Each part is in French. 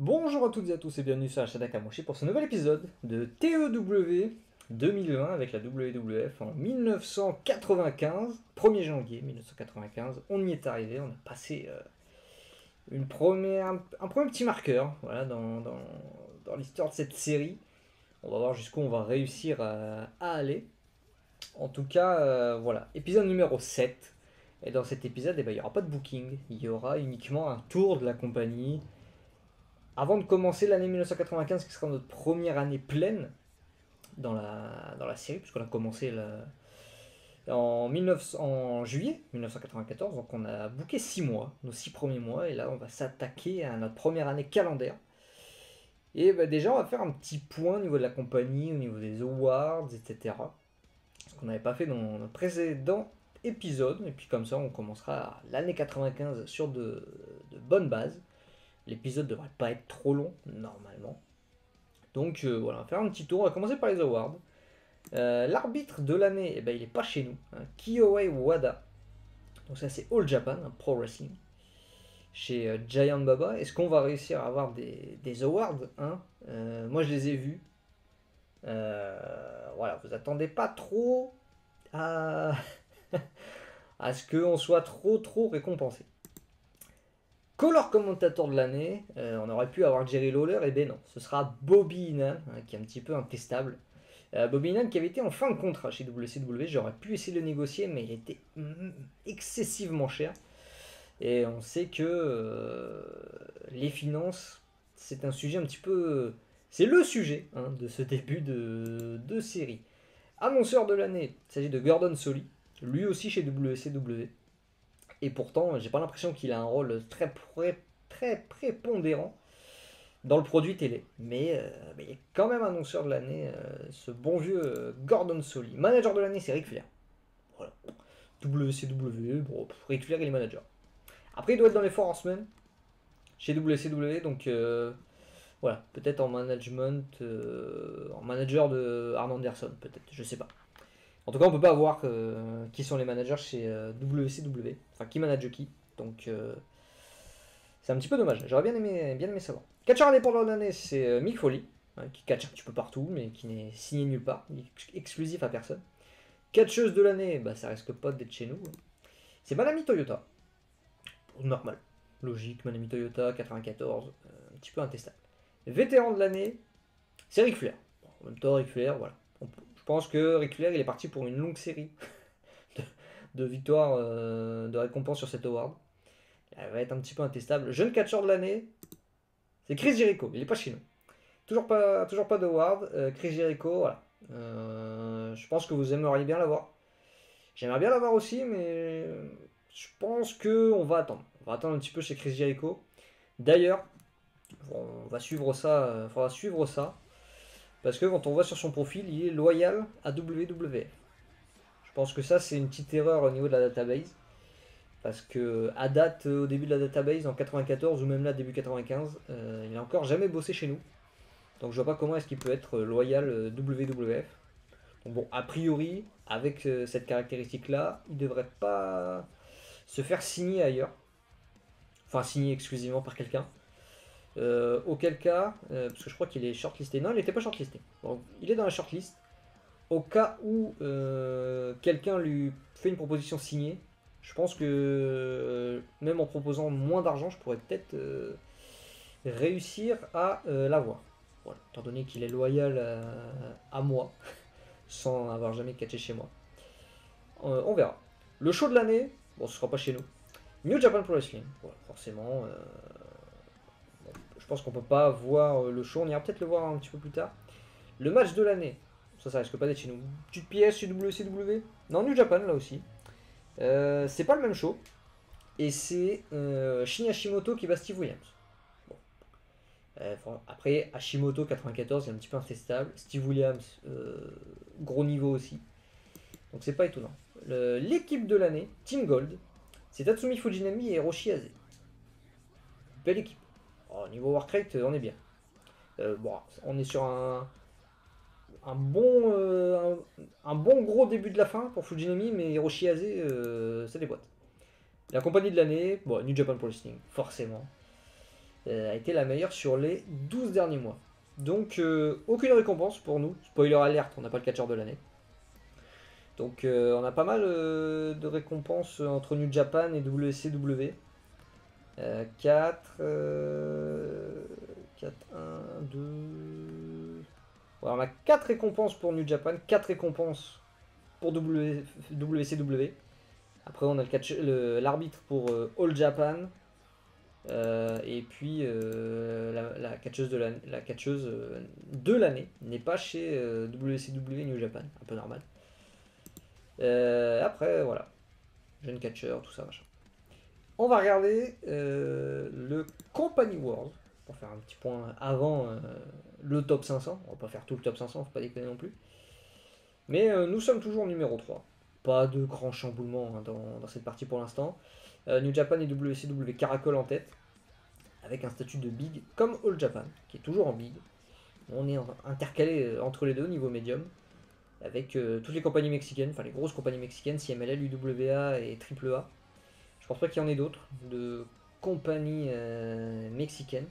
Bonjour à toutes et à tous et bienvenue sur la chaîne Akamoshi pour ce nouvel épisode de TEW 2020 avec la WWF en 1995, 1er janvier 1995. On y est arrivé, on a passé un premier petit marqueur voilà, dans l'histoire de cette série. On va voir jusqu'où on va réussir à aller. En tout cas, voilà, épisode numéro 7. Et dans cet épisode, il n'y aura pas de booking, il y aura uniquement un tour de la compagnie. Avant de commencer l'année 1995, qui sera notre première année pleine dans la série, puisqu'on a commencé en juillet 1994, donc on a booké 6 mois, nos 6 premiers mois, et là on va s'attaquer à notre première année calendaire. Et déjà on va faire un petit point au niveau de la compagnie, au niveau des awards, etc. Ce qu'on n'avait pas fait dans notre précédent épisode, et puis comme ça on commencera l'année 95 sur de bonnes bases. L'épisode devrait pas être trop long, normalement. Donc voilà, on va faire un petit tour. On va commencer par les awards. L'arbitre de l'année, il est pas chez nous. Hein, Kyohei Wada. Donc ça c'est All Japan, Pro Wrestling. Chez Giant Baba. Est-ce qu'on va réussir à avoir des awards hein moi je les ai vus. Voilà, vous attendez pas trop à, à ce qu'on soit trop récompensé. Color commentateur de l'année, on aurait pu avoir Jerry Lawler, et ben non, ce sera Bobby Heenan, hein, qui est un petit peu intestable. Bobby Heenan qui avait été en fin de contrat chez WCW, j'aurais pu essayer de le négocier, mais il était excessivement cher. Et on sait que les finances, c'est un sujet un petit peu... C'est le sujet hein, de ce début de série. Annonceur de l'année, il s'agit de Gordon Solie, lui aussi chez WCW. Et pourtant, j'ai pas l'impression qu'il a un rôle très prépondérant dans le produit télé. Mais il est quand même annonceur de l'année, ce bon vieux Gordon Solie. Manager de l'année, c'est Ric Flair. Voilà. WCW, bon, Ric Flair, il est manager. Après, il doit être dans les Four Horsemen, chez WCW, donc voilà, peut-être en management, en manager de Arn Anderson, peut-être, je sais pas. En tout cas, on peut pas voir qui sont les managers chez WCW, enfin qui manage qui, donc c'est un petit peu dommage. J'aurais bien aimé savoir. Catcheur indépendant de l'année, c'est Mick Foley, hein, qui catch un petit peu partout, mais qui n'est signé nulle part, il est exclusif à personne. Catcheuse de l'année, ça risque pas d'être chez nous. Hein. C'est Manami Toyota, normal, logique, Manami Toyota, 94, un petit peu intestable. Vétéran de l'année, c'est Ric Flair. Bon, en même temps, Ric Flair, voilà. Je pense que Ric Flair il est parti pour une longue série de victoires, de récompenses sur cet award. Elle va être un petit peu intestable. Jeune catcheur de l'année, c'est Chris Jericho. Il n'est pas chez nous. Toujours pas d'award. Chris Jericho, voilà. Je pense que vous aimeriez bien l'avoir. J'aimerais bien l'avoir aussi, mais je pense qu'on va attendre. On va attendre un petit peu chez Chris Jericho. D'ailleurs, on va suivre ça. Faudra suivre ça. Parce que quand on voit sur son profil, il est loyal à WWF. Je pense que ça, c'est une petite erreur au niveau de la database. Parce que à date, au début de la database, en 94 ou même là, début 95, il n'a encore jamais bossé chez nous. Donc je vois pas comment est-ce qu'il peut être loyal WWF. Donc bon, a priori, avec cette caractéristique-là, il devrait pas se faire signer ailleurs. Enfin, signer exclusivement par quelqu'un. Auquel cas, parce que je crois qu'il est shortlisté. Non, il n'était pas shortlisté. Bon, il est dans la shortlist. Au cas où quelqu'un lui fait une proposition signée, je pense que même en proposant moins d'argent, je pourrais peut-être réussir à l'avoir. Voilà, étant donné qu'il est loyal à moi, sans avoir jamais catché chez moi. On verra. Le show de l'année, bon, ce sera pas chez nous. New Japan Pro Wrestling, voilà, forcément. Je pense qu'on peut pas voir le show, on ira peut-être le voir un petit peu plus tard. Le match de l'année, ça risque pas d'être chez nous. Petite pièce chez WCW. Non, New Japan là aussi. C'est pas le même show. Et c'est Shin Hashimoto qui bat Steve Williams. Bon. Après, Hashimoto 94, il est un petit peu intestable. Steve Williams, gros niveau aussi. Donc c'est pas étonnant. L'équipe de l'année, Team Gold, c'est Tatsumi Fujinami et Hiroshi Ase. Belle équipe. Oh, niveau Warcraft, on est bien. Bon, on est sur un bon gros début de la fin pour Fujinami, mais Hiroshi Ase, ça déboîte. La compagnie de l'année, bon, New Japan Pro Wrestling, forcément. a été la meilleure sur les 12 derniers mois. Donc aucune récompense pour nous. Spoiler alerte, on n'a pas le catcheur de l'année. Donc on a pas mal de récompenses entre New Japan et WCW. 4, 4, 1, 2... Ouais, on a 4 récompenses pour New Japan, 4 récompenses pour WCW. Après on a l'arbitre pour All Japan. Et puis la catcheuse de l'année n'est pas chez WCW New Japan, un peu normal. Après voilà, jeune catcheur, tout ça machin. On va regarder le Company World pour faire un petit point avant le top 500. On va pas faire tout le top 500, faut pas déconner non plus. Mais nous sommes toujours numéro 3. Pas de grand chamboulement hein, dans cette partie pour l'instant. New Japan et WCW caracolent en tête, avec un statut de big comme All Japan, qui est toujours en big. On est intercalé entre les deux, niveau médium, avec toutes les compagnies mexicaines, enfin les grosses compagnies mexicaines, CMLL, UWA et AAA. Je pense pas qu'il y en ait d'autres, de compagnies mexicaines.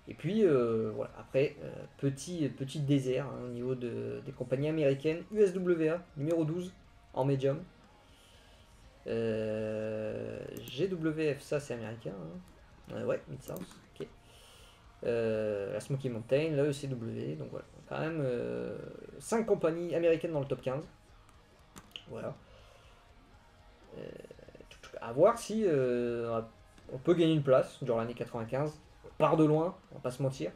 Et puis, voilà, après, petit désert hein, au niveau des compagnies américaines. USWA, numéro 12, en médium. GWF, ça c'est américain. Hein. Ouais, Mid-South, ok. La Smoky Mountain, la ECW, donc voilà. Quand même 5 compagnies américaines dans le top 15. Voilà. À voir si on peut gagner une place durant l'année 95. On part de loin, on va pas se mentir.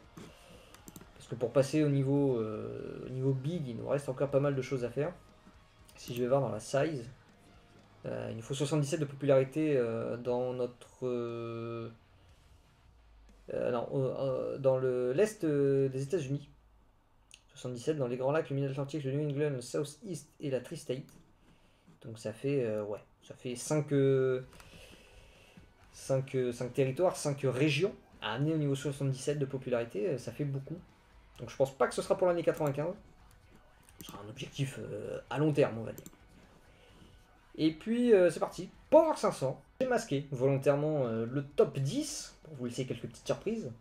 Parce que pour passer au niveau big, il nous reste encore pas mal de choses à faire. Si je vais voir dans la size, il nous faut 77 de popularité dans notre... dans l'est des États-Unis. 77 dans les Grands Lacs, le Mid-Atlantique, le New England, le South East et la Tri-State. Donc ça fait, ouais, ça fait 5 territoires, 5 régions à amener au niveau 77 de popularité, ça fait beaucoup. Donc je pense pas que ce sera pour l'année 95. Ce sera un objectif à long terme, on va dire. Et puis c'est parti, Power 500. J'ai masqué volontairement le top 10 pour vous laisser quelques petites surprises.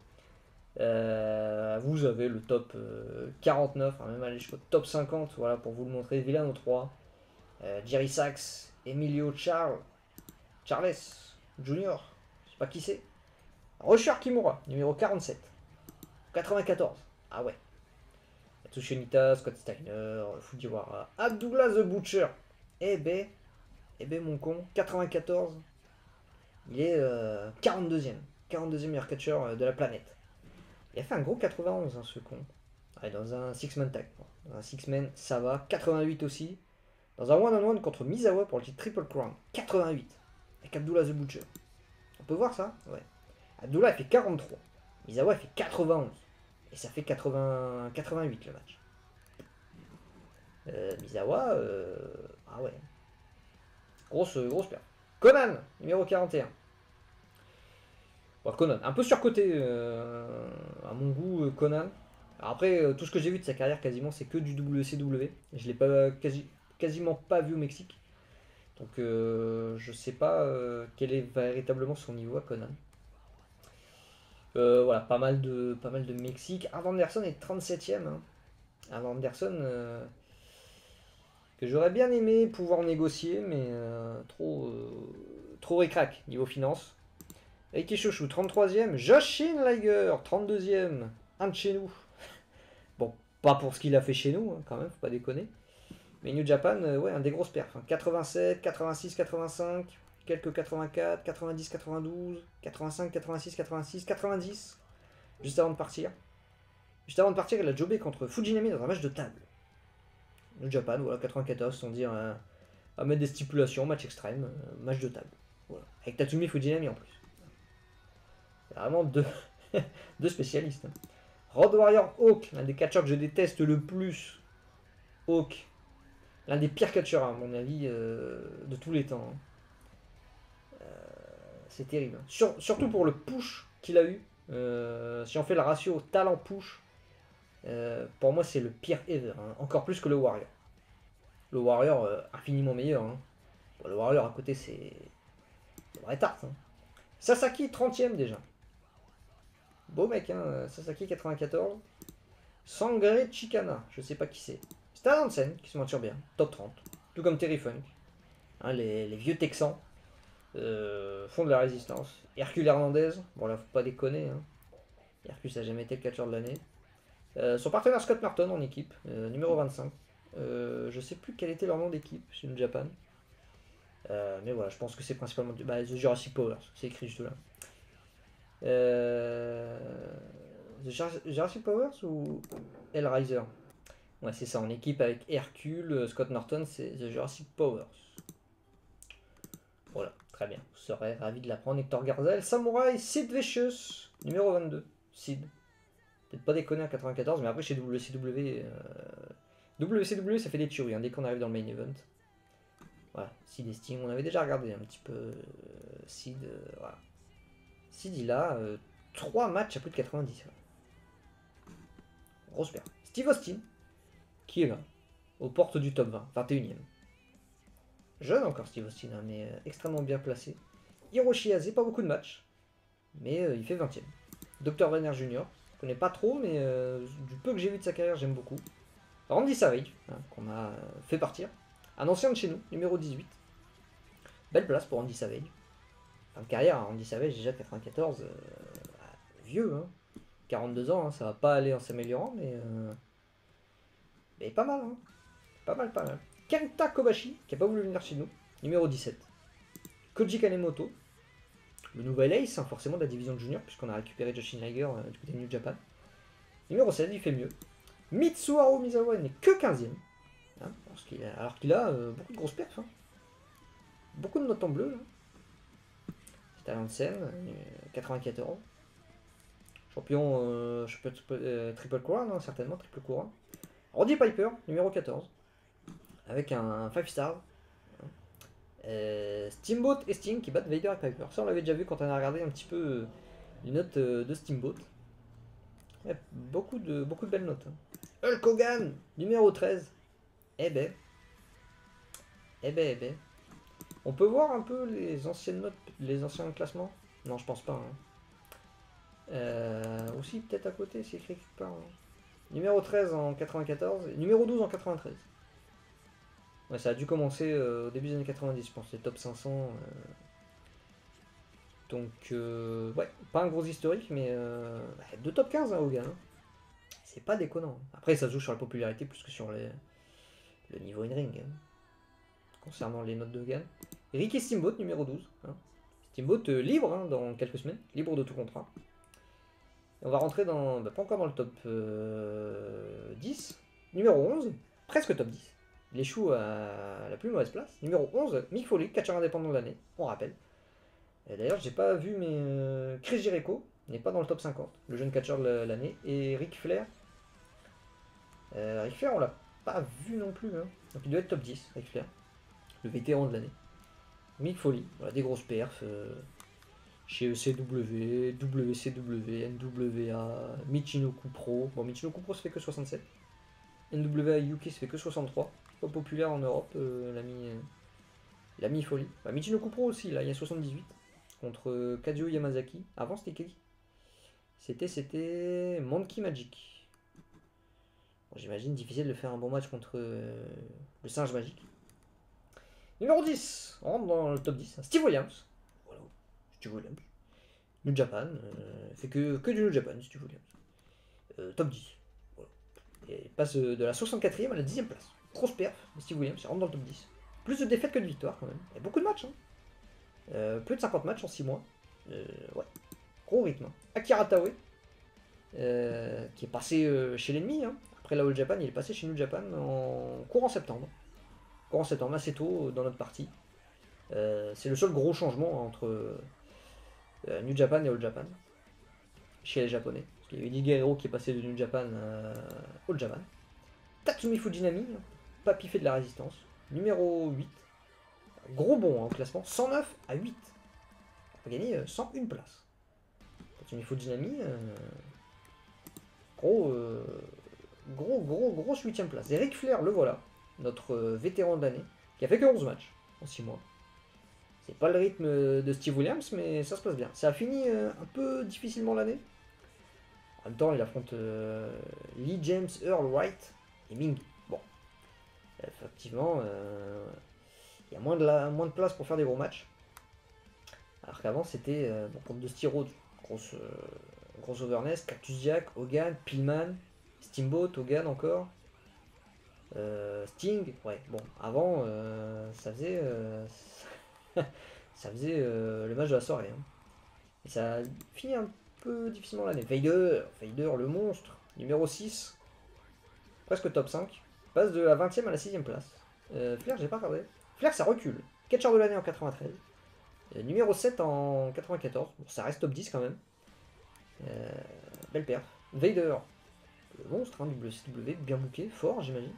Vous avez le top 49, hein, même aller jusqu'au top 50, voilà pour vous le montrer. Villano 3, Jerry Sachs, Emilio Charles Junior, je sais pas qui c'est. Rosher Kimura, numéro 47. 94. Ah ouais. Tsushimita, Scott Steiner, Fujiwara, Abdullah the Butcher. Eh ben mon con, 94. Il est 42e. 42e meilleur catcher de la planète. Il a fait un gros 91, hein, ce con. Ouais, dans un 6-man tag. Dans un 6-man, ça va. 88 aussi. Dans un one-on-one contre Misawa pour le titre Triple Crown. 88. Avec Abdullah the Butcher. On peut voir ça? Ouais. Abdullah fait 43. Misawa fait 91. Et ça fait 88 le match. Misawa, ah ouais. Grosse perte. Conan, numéro 41. Bon, Conan, un peu surcoté à mon goût, Conan. Alors après, tout ce que j'ai vu de sa carrière quasiment, c'est que du WCW. Je l'ai pas quasiment pas vu au Mexique. Donc je sais pas quel est véritablement son niveau à Conan. Voilà, pas mal de Mexique. Arn Anderson est 37ème. Hein. Arn Anderson, que j'aurais bien aimé pouvoir négocier, mais trop ric-rac niveau finance. Eiki Shoshu, 33ème. Joshin Liger, 32ème. Un de chez nous. Bon, pas pour ce qu'il a fait chez nous, hein, quand même, faut pas déconner. Mais New Japan, ouais, un des grosses perfs. Hein. 87, 86, 85, quelques 84, 90, 92, 85, 86, 86, 90. Juste avant de partir. Juste avant de partir, il a jobé contre Fujinami dans un match de table. New Japan, voilà, 94, sans dire à mettre des stipulations, match extrême, match de table. Voilà. Avec Tatsumi Fujinami en plus. C'est vraiment deux spécialistes. Hein. Road Warrior Hawk, l'un des catcheurs que je déteste le plus. Hawk. L'un des pires catcheurs, à mon avis, de tous les temps. C'est terrible. Surtout pour le push qu'il a eu. Si on fait le ratio talent-push, pour moi, c'est le pire ever. Hein. Encore plus que le Warrior. Le Warrior, infiniment meilleur. Hein. Bon, le Warrior à côté, c'est une vraie tarte. Hein. Sasaki, 30e déjà. Beau mec, hein, Sasaki 94. Sangre Chicana, je sais pas qui c'est. Stan Hansen, qui se maintient bien, top 30. Tout comme Terry Funk. Hein, les vieux Texans font de la résistance. Hercule Hernandez, bon là faut pas déconner. Hein. Hercule ça n'a jamais été le catcheur de l'année. Son partenaire Scott Norton en équipe, numéro 25. Je sais plus quel était leur nom d'équipe chez New Japan. Mais voilà, je pense que c'est principalement The Jurassic Powers, c'est écrit juste là. The Jurassic Powers ou Hellraiser? Ouais, c'est ça, en équipe avec Hercule, Scott Norton, c'est The Jurassic Powers. Voilà, très bien, vous serez ravi de l'apprendre. Hector Garza, Samouraï, Sid Vicious, numéro 22. Sid. Peut-être pas déconner en 94, mais après chez WCW, WCW ça fait des tueries hein, dès qu'on arrive dans le main event. Voilà, Sid et Sting, on avait déjà regardé un petit peu Sid. Voilà. Sid il a 3 matchs à plus de 90. Voilà. Grosse perte. Steve Austin, qui est là, aux portes du top 20, 21ème. Jeune encore Steve Austin, hein, mais extrêmement bien placé. Hiroshi Ase, pas beaucoup de matchs, mais il fait 20ème. Dr. Renner Jr., je connais pas trop, mais du peu que j'ai vu de sa carrière, j'aime beaucoup. Randy Savage, hein, qu'on a fait partir. Un ancien de chez nous, numéro 18. Belle place pour Randy Savage. Fin de carrière, hein, Randy Savage, déjà 94, vieux, hein. 42 ans, hein, ça va pas aller en s'améliorant, mais pas mal, hein. Pas mal, pas mal. Kenta Kobashi, qui a pas voulu venir chez nous, numéro 17. Koji Kanemoto, le nouvel ace, hein, forcément de la division de junior, puisqu'on a récupéré Jushin Liger du côté de New Japan. Numéro 16, il fait mieux. Mitsuharu Misawa n'est que 15ème, hein, alors qu'il a beaucoup de grosses perfs. Hein. Beaucoup de notes en bleu. C'est à Hansen, 94. Champion triple couronne, hein, certainement, triple couronne. Roddy Piper, numéro 14. Avec un 5 star. Steamboat et Sting qui battent Vader et Piper. Ça, on l'avait déjà vu quand on a regardé un petit peu les notes de Steamboat. Ouais, beaucoup de belles notes. Hein. Hulk Hogan, numéro 13. Eh ben. On peut voir un peu les anciennes notes, les anciens classements? Non, je pense pas. Hein. Aussi, peut-être à côté, c'est écrit quelque part. Hein. Numéro 13 en 94, et numéro 12 en 93. Ouais, ça a dû commencer au début des années 90, je pense, les top 500. Donc, ouais, pas un gros historique, mais de top 15, hein, Hogan. Hein. C'est pas déconnant. Après, ça se joue sur la popularité plus que sur le niveau in-ring. Hein. Concernant les notes de Hogan. Ricky Steamboat, numéro 12. Hein. Steamboat libre hein, dans quelques semaines, libre de tout contrat. Et on va rentrer dans, pas encore dans le top 10. Numéro 11, presque top 10. Il échoue à la plus mauvaise place. Numéro 11, Mick Foley, catcheur indépendant de l'année, on rappelle. D'ailleurs, j'ai pas vu, mais Chris Jericho n'est pas dans le top 50, le jeune catcheur de l'année. Et Ric Flair, on l'a pas vu non plus. Hein. Donc il doit être top 10, Ric Flair, le vétéran de l'année. Mick Foley, voilà, des grosses perfs chez ECW, WCW, NWA, Michinoku Pro. Bon, Michinoku Pro ça fait que 67. NWA UK ça fait que 63. Pas populaire en Europe, l'ami Foley. Bah, Michinoku Pro aussi, là, il y a 78. Contre Kazuo Yamazaki. Avant, c'était qui? C'était Monkey Magic. Bon, j'imagine difficile de faire un bon match contre le singe magique. Numéro 10, on rentre dans le top 10. Steve Williams. Voilà, Steve Williams. New Japan. Fait que du New Japan, Steve Williams. Top 10. Voilà. Et il passe de la 64e à la 10e place. Grosse perf, Steve Williams, il rentre dans le top 10. Plus de défaites que de victoires quand même. Il y a beaucoup de matchs. Hein. Plus de 50 matchs en 6 mois. Ouais. Gros rythme. Hein. Akira Taue, qui est passé chez l'ennemi. Hein. Après la All Japan, il est passé chez New Japan en courant septembre. Courant septembre, assez tôt dans notre partie. C'est le seul gros changement entre New Japan et All Japan. Chez les Japonais. Parce qu'il y a eu Eddie Guerrero qui est passé de New Japan à All Japan. Tatsumi Fujinami, papy fait de la résistance. Numéro 8. Gros bond hein, au classement. 109 à 8. On a gagné 101 places. Tatsumi Fujinami, gros 8ème place. Et Ric Flair, le voilà. Notre vétéran de l'année. Qui a fait que 11 matchs en 6 mois. C'est pas le rythme de Steve Williams, mais ça se passe bien. Ça a fini un peu difficilement l'année. En même temps, il affronte Lee James Earl Wright et Ming. Bon, effectivement, il y a moins de place pour faire des gros matchs. Alors qu'avant, c'était contre Dusty Rhodes, grosse overness, Cactus Jack, Hogan, Pillman, Steamboat, Hogan encore. Sting, ouais, bon, avant, ça faisait, ça faisait le match de la soirée. Hein. Et ça a fini un peu difficilement l'année. Vader, le monstre, numéro 6, presque top 5, passe de la 20e à la 6e place. Flair, j'ai pas regardé. Flair, ça recule. Catcher de l'année en 93. Numéro 7 en 94. Bon, ça reste top 10 quand même. Belle perf. Vader, le monstre, hein, WCW, bien booké, fort, j'imagine.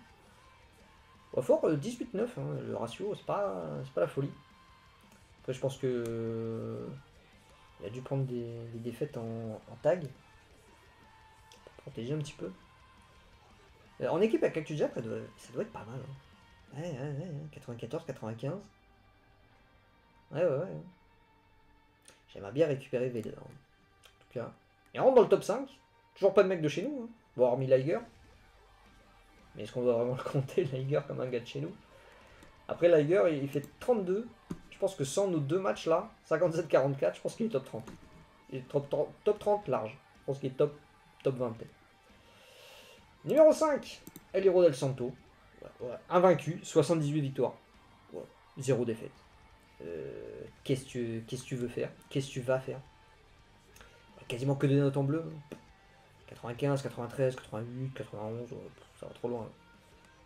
Ouais, fort, 18-9, hein, le ratio, c'est pas la folie. Après, je pense que il a dû prendre des défaites en tag pour protéger un petit peu. En équipe avec Cactus Jack, ça doit être pas mal. Hein. Ouais, 94, 95. Ouais. J'aimerais bien récupérer Vader. En tout cas. Et on rentre dans le top 5. Toujours pas de mec de chez nous. Hein. Bon, hormis Liger. Mais est-ce qu'on doit vraiment le compter, Liger, comme un gars de chez nous? Après, Liger, il fait 32. Je pense que sans nos deux matchs là, 57-44, je pense qu'il est top 30. Il est top 30 large. Je pense qu'il est top 20 peut-être. Numéro 5, El Hero del Santo. Ouais. Invaincu, 78 victoires. Ouais. 0 défaite. Qu'est-ce que tu veux faire? Qu'est-ce que tu vas faire? Quasiment que des notes en bleu. 95, 93, 88, 91, ça va trop loin.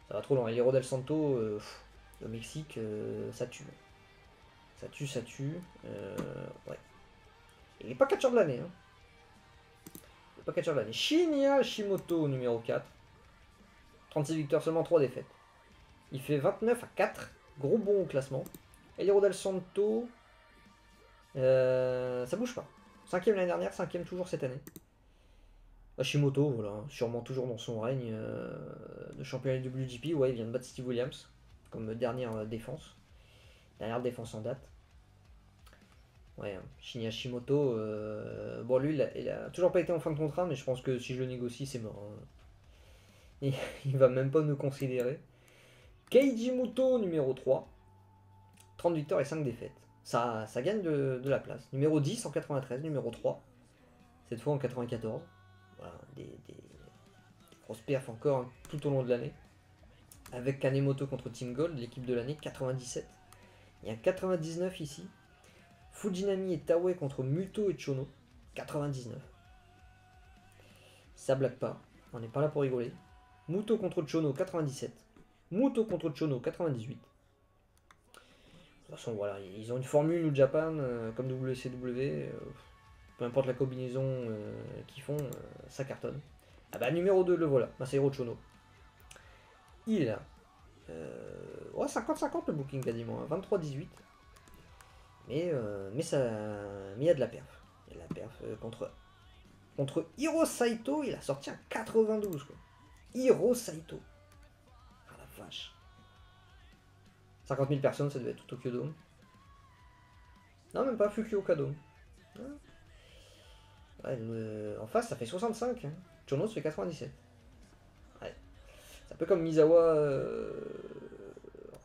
Ça va trop loin. El Hero del Santo, au Mexique, ça tue. Ça tue. Ouais. Il n'est pas catcheur de l'année. Hein. Il n'est pas catcheur de l'année. Shinya Shimoto, numéro 4. 36 victoires, seulement 3 défaites. Il fait 29 à 4. Gros bon au classement. El Hero del Santo, ça bouge pas. 5ème l'année dernière, 5ème toujours cette année. Hashimoto, voilà, sûrement toujours dans son règne de championnat WGP. Ouais, il vient de battre Steve Williams comme dernière défense. Dernière défense en date. Ouais, Shinya Hashimoto, bon lui, il a toujours pas été en fin de contrat, mais je pense que si je le négocie, c'est mort. Hein. Il va même pas nous considérer. Keiji Muto, numéro 3. 30 victoires et 5 défaites. Ça gagne de la place. Numéro 10 en 93, numéro 3. Cette fois en 94. Voilà, des grosses perfs encore tout au long de l'année. Avec Kanemoto contre Team Gold, l'équipe de l'année, 97. Il y a 99 ici. Fujinami et Taue contre Muto et Chono, 99. Ça blague pas, on n'est pas là pour rigoler. Muto contre Chono, 97. Muto contre Chono, 98. De toute façon, voilà, ils ont une formule New Japan, comme WCW. Peu importe la combinaison qu'ils font, ça cartonne. Ah bah, numéro 2, le voilà, Masahiro Chono. Il est là. Ouais, 50-50 le booking quasiment, hein, 23-18. Mais il y a de la perf. Il y a de la perf contre Hiro Saito, il a sorti un 92 quoi. Hiro Saito. Ah la vache. 50 000 personnes, ça devait être tout Tokyo Dome. Non, même pas Fukuoka Dome. Ouais, en face, ça fait 65. Hein. Chono, ça fait 97. Ouais. C'est un peu comme Misawa,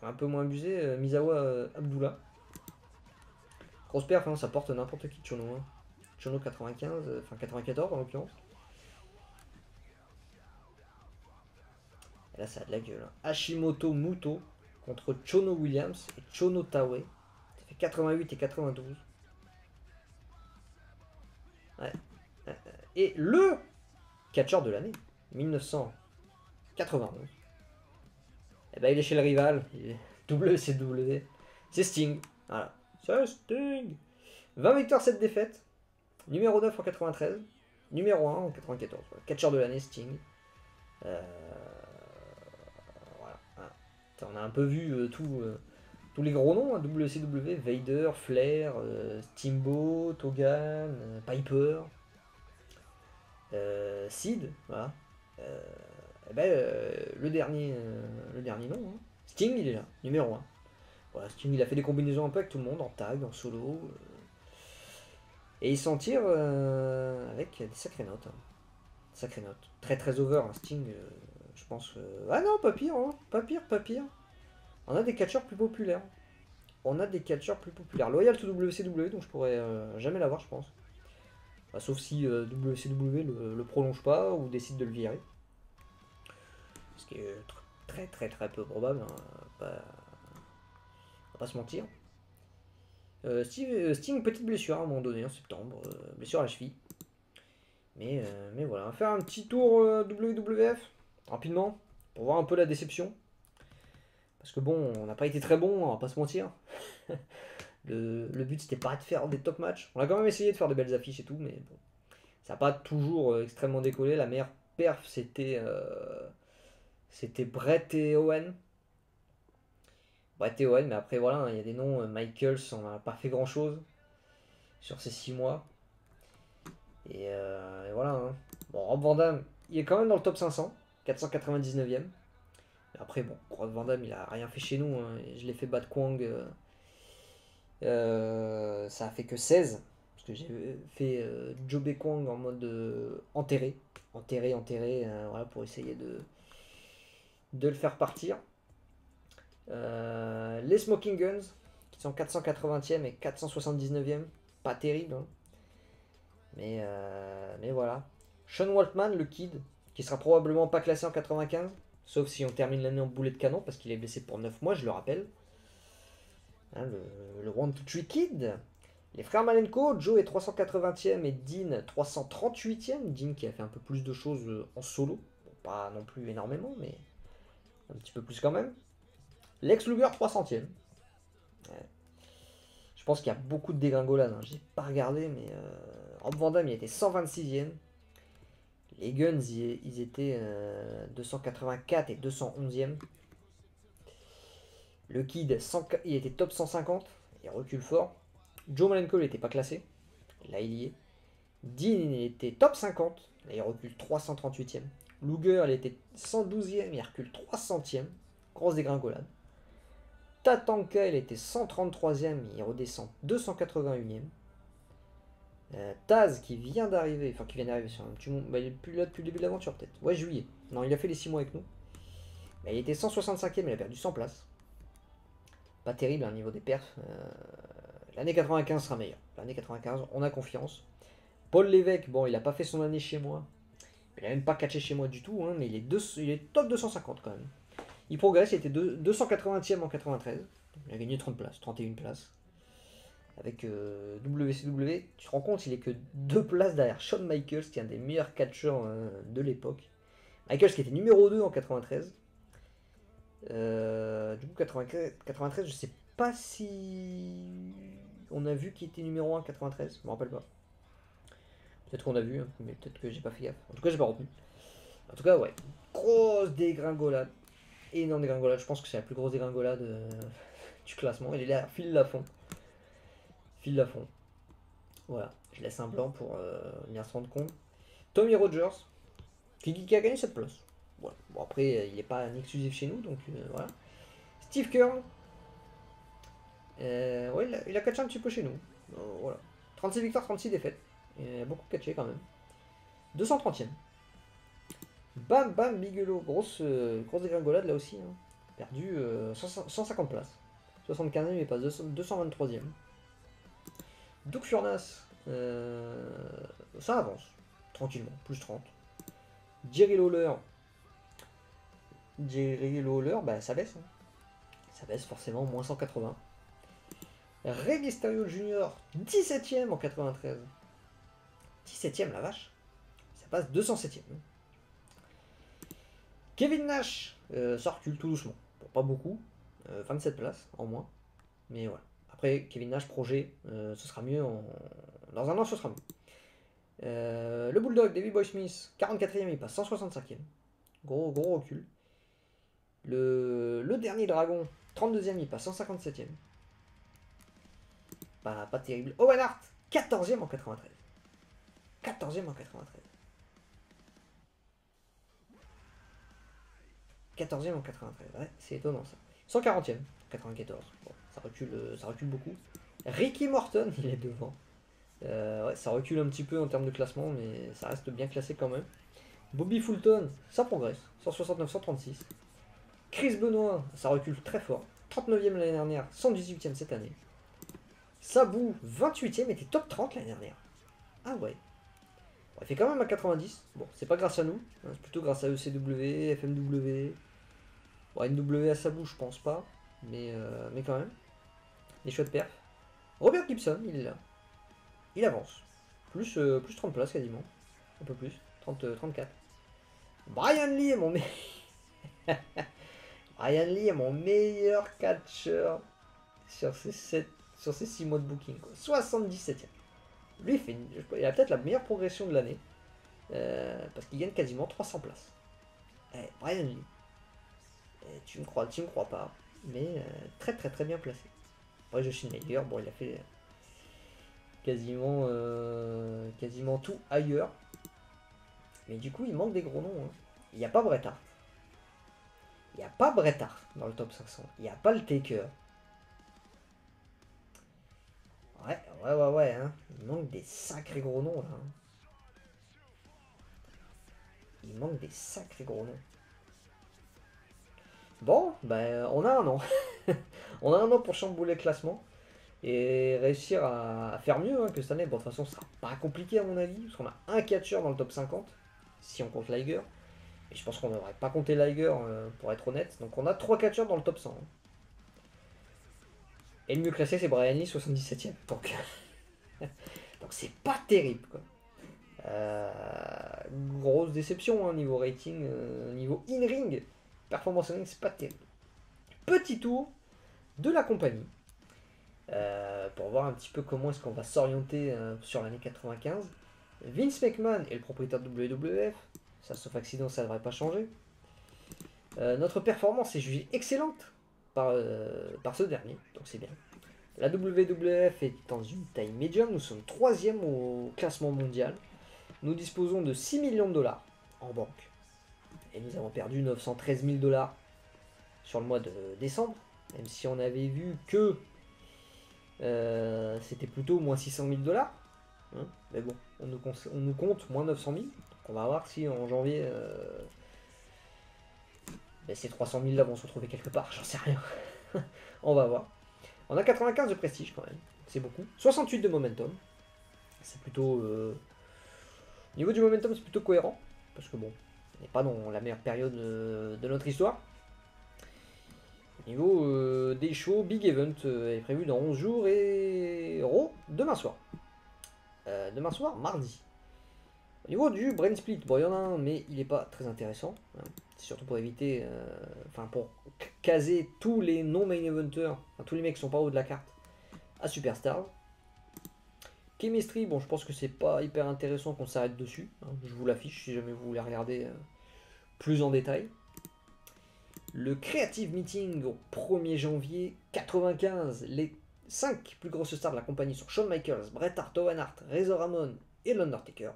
un peu moins abusé, Misawa Abdullah. Grosse perf, hein, ça porte n'importe qui de Chono. Hein. Chono 95, enfin 94 en l'occurrence. Et là, ça a de la gueule. Hein. Hashimoto Muto contre Chono Williams et Chono Taue. Ça fait 88 et 92. Ouais. Et le catcheur de l'année, 1991. Et ben il est chez le rival, WCW. C'est Sting. Voilà. C'est Sting. 20 victoires, 7 défaites. Numéro 9 en 93. Numéro 1 en 94. Voilà. Catcheur de l'année, Sting. Voilà. On a un peu vu tous les gros noms, hein, WCW, Vader, Flair, Steamboat, Hogan, Piper, Sid, voilà. Le dernier nom, hein. Sting, il est là, numéro 1. Voilà, Sting, il a fait des combinaisons un peu avec tout le monde, en tag, en solo. Et il s'en tire avec des sacrées notes. Hein. Sacrées notes. Très très over, hein, Sting, je pense. Ah non, pas pire, hein. Pas pire, pas pire. On a des catcheurs plus populaires. On a des catcheurs plus populaires. Loyal to WCW, donc je pourrais jamais l'avoir, je pense. Bah, sauf si WCW le prolonge pas ou décide de le virer. Ce qui est très très très peu probable. Hein. On va pas se mentir. Sting, petite blessure à un moment donné en septembre. Blessure à la cheville. Mais voilà, on va faire un petit tour WWF rapidement pour voir un peu la déception. Parce que bon, on n'a pas été très bon, on va pas se mentir. Le but c'était pas de faire des top matchs. On a quand même essayé de faire de belles affiches et tout, mais bon, ça n'a pas toujours extrêmement décollé. La meilleure perf c'était Brett et Owen. Brett et Owen, mais après voilà, hein, il y a des noms. Michaels, on n'a pas fait grand chose sur ces 6 mois. Et voilà. Hein. Bon, Rob Van Dam, il est quand même dans le top 500, 499e. Après, bon, Rob Van Dam, il a rien fait chez nous. Hein. Je l'ai fait battre Kwang. Ça a fait que 16. Parce que j'ai fait Joe Kwang en mode enterré. Enterré, voilà, pour essayer de le faire partir. Les Smoking Guns, qui sont 480e et 479e. Pas terrible. Hein. Mais voilà. Sean Waltman, le Kid, qui sera probablement pas classé en 95, sauf si on termine l'année en boulet de canon, parce qu'il est blessé pour 9 mois, je le rappelle. Hein, le One to Three Kid. Les frères Malenko, Joe est 380e et Dean 338e. Dean qui a fait un peu plus de choses en solo. Bon, pas non plus énormément, mais un petit peu plus quand même. Lex Luger 300e. Ouais. Je pense qu'il y a beaucoup de dégringolades. Hein. J'ai pas regardé, mais Rob Van Dam il était 126e. Les Guns, ils étaient 284 et 211e. Le Kid, il était top 150. Il recule fort. Joe Malenko n'était pas classé. Là, il y est. Dean, il était top 50. Là, il recule 338e. Luger, il était 112e. Il recule 300e. Grosse dégringolade. Tatanka, il était 133e. Il redescend 281e. Taz qui vient d'arriver, enfin qui vient d'arriver sur un petit moment, bah, il est plus là depuis le début de l'aventure peut-être. Ouais, juillet. Non, il a fait les 6 mois avec nous. Bah, il était 165e, il a perdu 100 places. Pas terrible au niveau des perfs. L'année 95 sera meilleure. L'année 95, on a confiance. Paul Lévesque, bon, il a pas fait son année chez moi. Il a même pas catché chez moi du tout, hein, mais il est top 250 quand même. Il progresse, il était 280e en 93. Il a gagné 30 places, 31 places. Avec WCW, tu te rends compte, il est que 2 places derrière Shawn Michaels, qui est un des meilleurs catcheurs de l'époque. Michaels qui était numéro 2 en 93. Du coup, 93, je sais pas si on a vu qu'il était numéro 1 en 93, je me rappelle pas. Peut-être qu'on a vu, hein, mais peut-être que j'ai pas fait gaffe. En tout cas, j'ai pas retenu. En tout cas, ouais, grosse dégringolade. Énorme dégringolade, je pense que c'est la plus grosse dégringolade du classement. Il est là, file la fond. File la fond. Voilà, je laisse un blanc pour venir se rendre compte. Tommy Rogers, qui a gagné cette place. Voilà. Bon, après, il n'est pas un exclusif chez nous, donc voilà. Steve Keirn, ouais, il a catché un petit peu chez nous. Voilà. 36 victoires, 36 défaites. Il a beaucoup catché quand même. 230e. Bam Bam Bigelow, grosse dégringolade là aussi. Hein. Perdu 150 places. 75e, il passe 223e. Doug Furnas, ça avance, tranquillement, plus 30. Jerry Lawler, bah, ça baisse. Hein. Ça baisse forcément, moins 180. Rey Mysterio Jr., 17ème en 93. 17ème, la vache. Ça passe 207ème. Kevin Nash, ça recule tout doucement. Bon, pas beaucoup, 27 places en moins. Mais voilà. Après, Kevin Nash, projet, ce sera mieux. Dans un an, ce sera mieux. Le Bulldog, Davey Boy Smith, 44ème, il passe 165ème. Gros recul. Le dernier dragon, 32ème, il passe 157ème. Pas terrible. Owen Hart, 14ème en 93. 14ème en 93. 14ème en 93, ouais, c'est étonnant ça. 140e, 94. Bon, ça recule beaucoup. Ricky Morton, il est devant. Ouais, ça recule un petit peu en termes de classement, mais ça reste bien classé quand même. Bobby Fulton, ça progresse. 169, 136. Chris Benoit, ça recule très fort. 39e l'année dernière, 118e cette année. Sabu, 28e, était top 30 l'année dernière. Ah ouais. Bon, il fait quand même à 90. Bon, c'est pas grâce à nous. Hein, c'est plutôt grâce à ECW, FMW. Bon, NW à Sabu, je pense pas. Mais quand même. Des chouettes perfs. Robert Gibson, il est là. Il avance. Plus 30 places quasiment. Un peu plus. 34. Brian Lee est mon meilleur. Brian Lee est mon meilleur catcheur sur ces 6 mois de booking. 77e. Lui, il a peut-être la meilleure progression de l'année. Parce qu'il gagne quasiment 300 places. Brian Lee. Tu me crois pas. Mais très très très bien placé. Après, Josh Naylor, bon, il a fait quasiment tout ailleurs. Mais du coup, il manque des gros noms. Hein. Il n'y a pas Bret Hart. Il n'y a pas Bret Hart dans le top 500. Il n'y a pas le Taker. Ouais. Hein. Il manque des sacrés gros noms là. Hein. Il manque des sacrés gros noms. Bon, ben, on a un an. On a un an pour chambouler le classement. Et réussir à faire mieux hein, que cette année. Bon, de toute façon, ce sera pas compliqué à mon avis. Parce qu'on a un catcheur dans le top 50. Si on compte Liger. Et je pense qu'on n'aurait pas compté Liger pour être honnête. Donc on a 3 catcheurs dans le top 100. Hein. Et le mieux classé, c'est Brian Lee, 77ème. Donc c'est pas terrible. Quoi. Grosse déception hein, niveau rating, niveau in-ring. Performance in-ring, c'est pas terrible. Petit tour de la compagnie. Pour voir un petit peu comment est-ce qu'on va s'orienter sur l'année 95. Vince McMahon est le propriétaire de WWF. Ça, sauf accident, ça ne devrait pas changer. Notre performance est jugée excellente par ce dernier, donc c'est bien. La WWF est dans une taille médium, nous sommes 3e au classement mondial. Nous disposons de 6 millions de dollars en banque. Et nous avons perdu 913 000 dollars sur le mois de décembre. Même si on avait vu que c'était plutôt moins 600 000 dollars. Hein, mais bon, on nous compte moins 900 000. Donc on va voir si en janvier, ces 300 000 là vont se retrouver quelque part. J'en sais rien. On va voir. On a 95 de prestige quand même. C'est beaucoup. 68 de momentum. C'est plutôt... Au niveau du momentum, c'est plutôt cohérent. Parce que bon, on n'est pas dans la meilleure période de notre histoire. Au niveau des shows, Big Event est prévu dans 11 jours et Raw demain soir. Demain soir, mardi. Au niveau du brain split, bon il y en a un mais il n'est pas très intéressant. Hein. C'est surtout pour éviter, pour caser tous les non-main eventers, tous les mecs qui sont pas au haut de la carte, à Superstars. Chemistry, bon je pense que c'est pas hyper intéressant qu'on s'arrête dessus. Hein. Je vous l'affiche si jamais vous voulez regarder plus en détail. Le Creative Meeting au 1er janvier 95, les 5 plus grosses stars de la compagnie sont Shawn Michaels, Bret Hart, Owen Hart, Razor Ramon et l'Undertaker.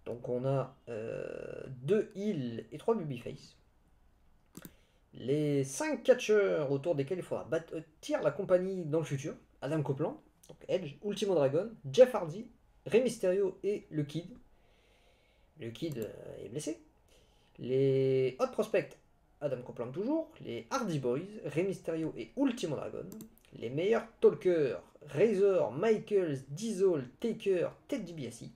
Donc on a 2 heels et 3 babyface. Les 5 catcheurs autour desquels il faudra bâtir la compagnie dans le futur. Adam Copeland, donc Edge, Ultimo Dragon, Jeff Hardy, Rey Mysterio et le Kid. Le Kid est blessé. Les Hot Prospects, Adam Copeland toujours. Les Hardy Boys, Rey Mysterio et Ultimo Dragon. Les meilleurs talkers, Razor, Michaels, Diesel, Taker, Ted DiBiase.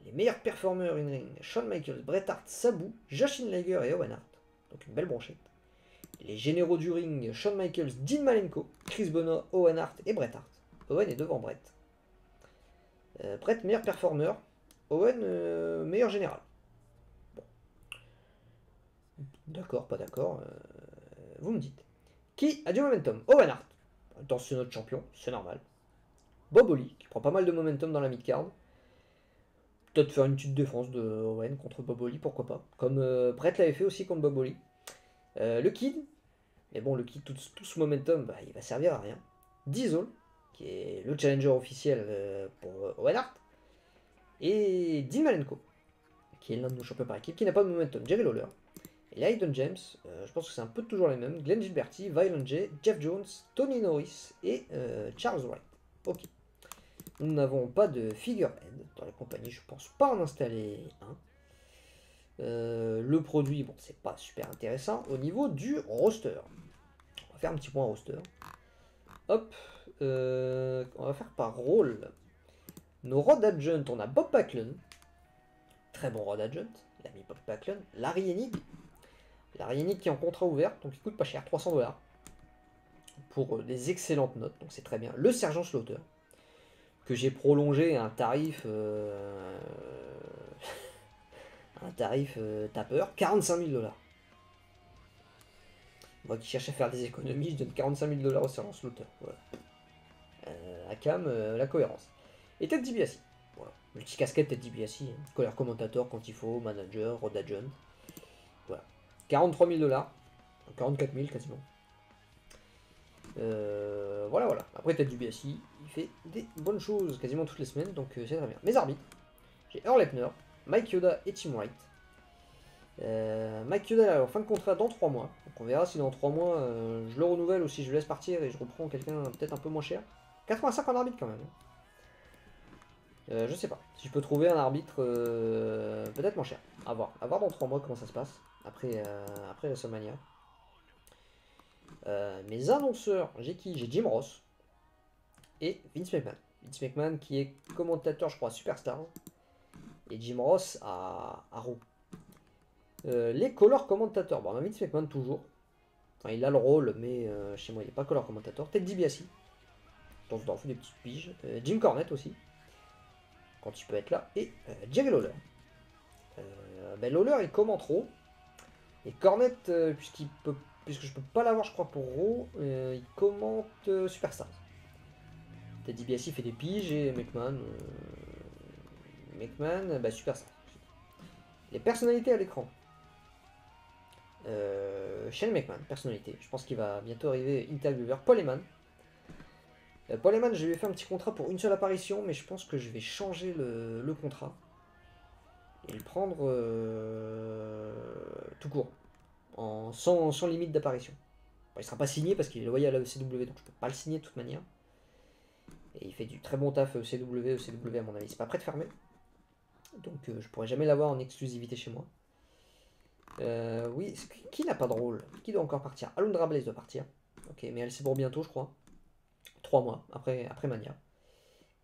Les meilleurs performeurs in-ring, Shawn Michaels, Bret Hart, Sabu, Jushin Liger et Owen Hart. Donc une belle brochette. Les généraux du ring, Shawn Michaels, Dean Malenko, Chris Benoit, Owen Hart et Bret Hart. Owen est devant Bret. Bret, meilleur performeur. Owen, meilleur général. Bon. D'accord, pas d'accord. Vous me dites. Qui a du momentum? Owen Hart. Attends, c'est notre champion, c'est normal. Bob Holly, qui prend pas mal de momentum dans la mid-card. Peut-être faire une petite défense de Owen contre Bob Holly, pourquoi pas. Comme Bret l'avait fait aussi contre Bob Holly. Le Kid, mais bon, le Kid, tout ce momentum, il va servir à rien. Diesel, qui est le challenger officiel pour Owen Hart. Et Dean Malenko, qui est l'un de nos champions par équipe, qui n'a pas de momentum. Jerry Lawler. Et les Hidden James, je pense que c'est un peu toujours les mêmes. Glenn Gilberti, Violent J, Jeff Jones, Tony Norris et Charles Wright. Ok. Nous n'avons pas de figurehead dans la compagnie, je pense pas en installer un. Le produit, bon, c'est pas super intéressant. Au niveau du roster, on va faire un petit point roster. Hop, on va faire par rôle. Nos Road Agent, on a Bob Backlund. Très bon Road Agent, l'ami Bob Backlund. Larry Hennig. Larry Hennig qui est en contrat ouvert, donc il coûte pas cher, 300$ pour des excellentes notes, donc c'est très bien. Le Sergent Slaughter, que j'ai prolongé à un tarif tapeur, 45 000$. Moi qui cherche à faire des économies, je donne 45 000$ au Sergent Slaughter. Voilà. Akam, la cohérence. Et Ted DiBiase. Voilà. Multicasquette Ted DiBiase. Colère commentateur quand il faut, manager, road agent. Voilà. 43 000$. 44 000 quasiment. Voilà, voilà. Après Ted DiBiase, il fait des bonnes choses quasiment toutes les semaines, donc c'est très bien. Mes arbitres. J'ai Earl Lepner, Mike Yoda et Tim Wright. Mike Yoda est en fin de contrat dans 3 mois. Donc on verra si dans 3 mois je le renouvelle ou si je le laisse partir et je reprends quelqu'un peut-être un peu moins cher. 85 en arbitre quand même. Je sais pas. Si je peux trouver un arbitre peut-être moins cher. À voir. À voir dans 3 mois comment ça se passe. Après WrestleMania. Mes annonceurs, j'ai qui? J'ai Jim Ross. Et Vince McMahon. Vince McMahon qui est commentateur je crois à Superstars. Et Jim Ross à Raw. Les color commentateurs. Bon, on a Vince McMahon toujours. Enfin, il a le rôle, mais chez moi, il n'est pas color commentateur. Ted DiBiase. Donc, on fait des petites piges. Jim Cornette aussi. Quand il peut être là. Et Jerry Lawler. Lawler, il commente Raw. Et Cornette, puisque je peux pas l'avoir, je crois, pour Raw, il commente Superstars. Ted DiBiase fait des piges et McMahon. Superstars. Les personnalités à l'écran. Shane McMahon, personnalité. Je pense qu'il va bientôt arriver intervieweur. Paul Heyman. Paul Heyman, je lui ai fait un petit contrat pour une seule apparition, mais je pense que je vais changer le contrat. Et le prendre tout court. Sans limite d'apparition. Bon, il sera pas signé parce qu'il est loyal à la ECW, donc je peux pas le signer de toute manière. Et il fait du très bon taf ECW à mon avis, c'est pas prêt de fermer. Donc je pourrais jamais l'avoir en exclusivité chez moi. Oui, qui n'a pas de rôle? Qui doit encore partir? Alundra Blaze doit partir. Ok, mais elle c'est pour bientôt, je crois. 3 mois après Mania.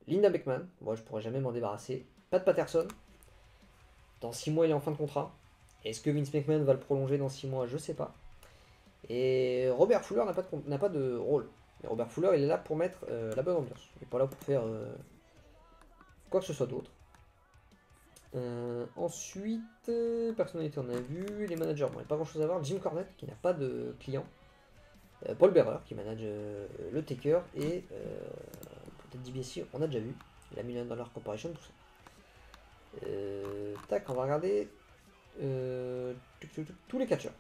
Linda McMahon, moi je pourrais jamais m'en débarrasser. Pat Patterson, dans 6 mois il est en fin de contrat. Est-ce que Vince McMahon va le prolonger dans 6 mois? Je sais pas. Et Robert Fuller n'a pas de rôle. Mais Robert Fuller il est là pour mettre la bonne ambiance. Il n'est pas là pour faire quoi que ce soit d'autre. Ensuite, personnalité on a vu, les managers, bon, il n'y a pas grand chose à voir. Jim Cornette qui n'a pas de client. Paul Bearer qui manage le Taker et peut-être DBC, on a déjà vu. La $1 Million Corporation, tout ça. Tac, on va regarder tous les catcheurs.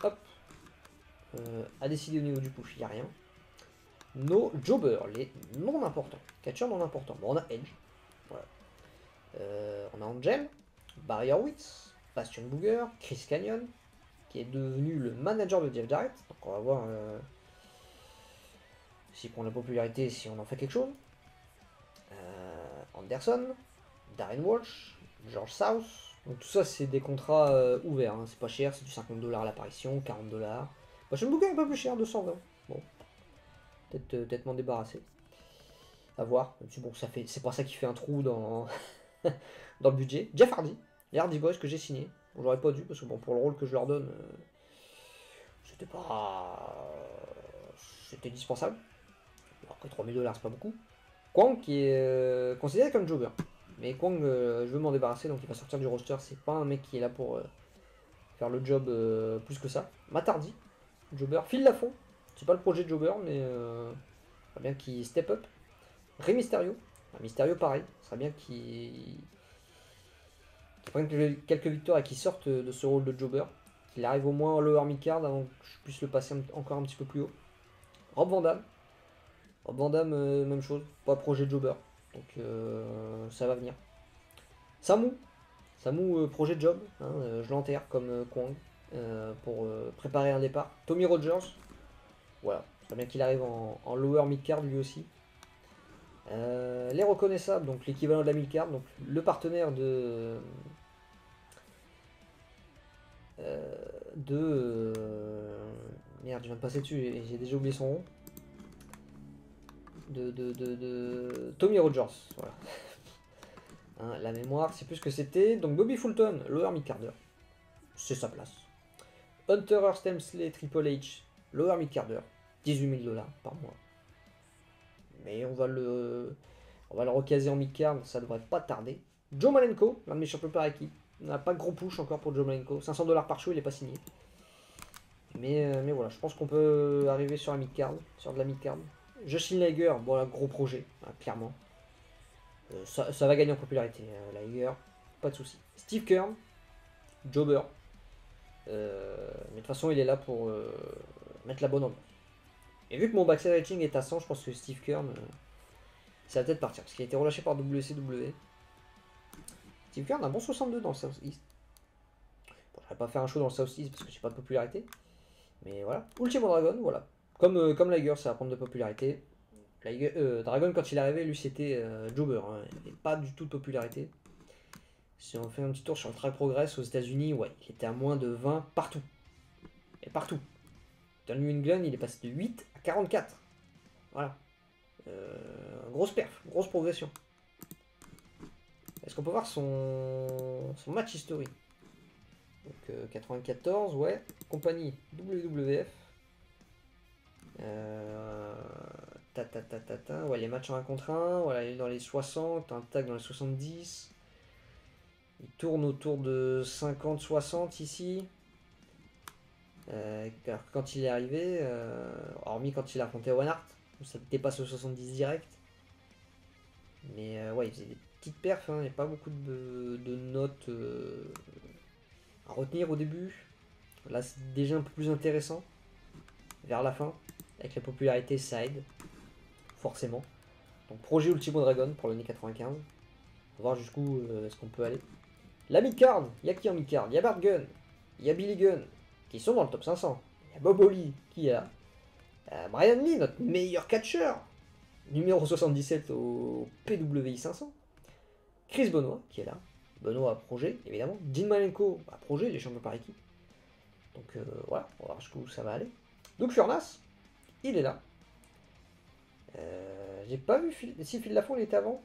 Hop. À décider au niveau du push, il n'y a rien. Nos jobbers, les non importants. Catcheurs non importants. Bon, on a Edge. Voilà. On a Angel, Barry Horowitz, Bastion Booger, Chris Canyon, qui est devenu le manager de Jeff Jarrett. Donc on va voir s'il prend la popularité, si on en fait quelque chose. Anderson, Darren Walsh, George South. Donc tout ça c'est des contrats ouverts, hein. C'est pas cher, c'est du $50 à l'apparition, $40. Bastion Booger un peu plus cher, 220. Bon, peut-être m'en débarrasser. À voir. Bon, c'est pas ça qui fait un trou dans dans le budget. Jeff Hardy, les Hardy Boys que j'ai signé. Bon, j'aurais pas dû parce que bon, pour le rôle que je leur donne, c'était dispensable. Après 3000$, c'est pas beaucoup. Kwang qui est considéré comme jobber. Mais Kwang, je veux m'en débarrasser, donc il va sortir du roster. C'est pas un mec qui est là pour faire le job plus que ça. Matt Hardy, jobber. Phil Lafont, c'est pas le projet de jobber, mais il bien qu'il step up. Rey Mysterio. Mysterio pareil, ce serait bien qu'il prenne quelques victoires et qu'il sorte de ce rôle de jobber. Qu'il arrive au moins au lower mid-card avant que je puisse le passer encore un petit peu plus haut. Rob Van Dam. Rob Van Dam, même chose, pas projet de jobber. Donc ça va venir. Samu, projet de job, hein, je l'enterre comme Kwang. pour préparer un départ. Tommy Rogers, voilà, c'est bien qu'il arrive en lower mid-card lui aussi. Les reconnaissables, donc l'équivalent de la mid-card, donc le partenaire merde, je viens de passer dessus, j'ai déjà oublié son nom. De Tommy Rogers, voilà. Hein, la mémoire, c'est plus ce que c'était. Donc Bobby Fulton, lower mid-carder, c'est sa place. Hunter Stemsley Triple H, lower mid-carder, 18 000 $ par mois. Mais on va le recaser en mid-card, ça devrait pas tarder. Joe Malenko, l'un de mes champions par équipe. On n'a pas de gros push encore pour Joe Malenko. 500 $ par show, il n'est pas signé. Mais voilà, je pense qu'on peut arriver sur la mid-card, sur de la mid-card. Justin Liger, bon là, gros projet, hein, clairement. Ça va gagner en popularité, Liger, pas de souci. Steve Kern, Jobber. Mais de toute façon, il est là pour mettre la bonne ambiance. Et vu que mon backside rating est à 100, je pense que Steve Kern, ça va peut-être partir. Parce qu'il a été relâché par WCW. Steve Kern a un bon 62 dans le South East. Bon, je vais pas faire un show dans le South East parce que j'ai pas de popularité. Mais voilà. Ultimo Dragon, voilà. Comme Liger, ça va prendre de popularité. Dragon, quand il est arrivé, lui c'était Jobber. Hein. Il n'avait pas du tout de popularité. Si on fait un petit tour sur le Track Progress aux États-Unis, ouais, il était à moins de 20 partout. Et partout. Dans le New England, il est passé de 8 à 44. Voilà. Grosse perf, grosse progression. Est-ce qu'on peut voir son match history? Donc 94, ouais. Compagnie WWF. Ouais, les matchs en 1 contre 1. Voilà, il est dans les 60, un tag dans les 70. Il tourne autour de 50-60 ici. Alors quand il est arrivé, hormis quand il a affronté Owen Hart, où ça dépasse le 70 direct. Mais ouais, il faisait des petites perfs, hein, il n'y a pas beaucoup de notes à retenir au début. Là, c'est déjà un peu plus intéressant vers la fin, avec la popularité side, forcément. Donc, projet Ultimo Dragon pour l'année 95. On va voir jusqu'où est-ce qu'on peut aller. La mid-card, il y a qui en mid-card? Il y a Bart Gunn, il y a Billy Gunn, qui sont dans le top 500. Il y a Bob Holly, qui est là. Brian Lee, notre meilleur catcheur, numéro 77 au PWI 500. Chris Benoit, qui est là. Benoît à projet, évidemment. Dean Malenko à projet, les champions par équipe. Donc voilà, on va voir jusqu'où ça va aller. Donc Furnas, il est là. J'ai pas vu si Phil Lafont il était avant.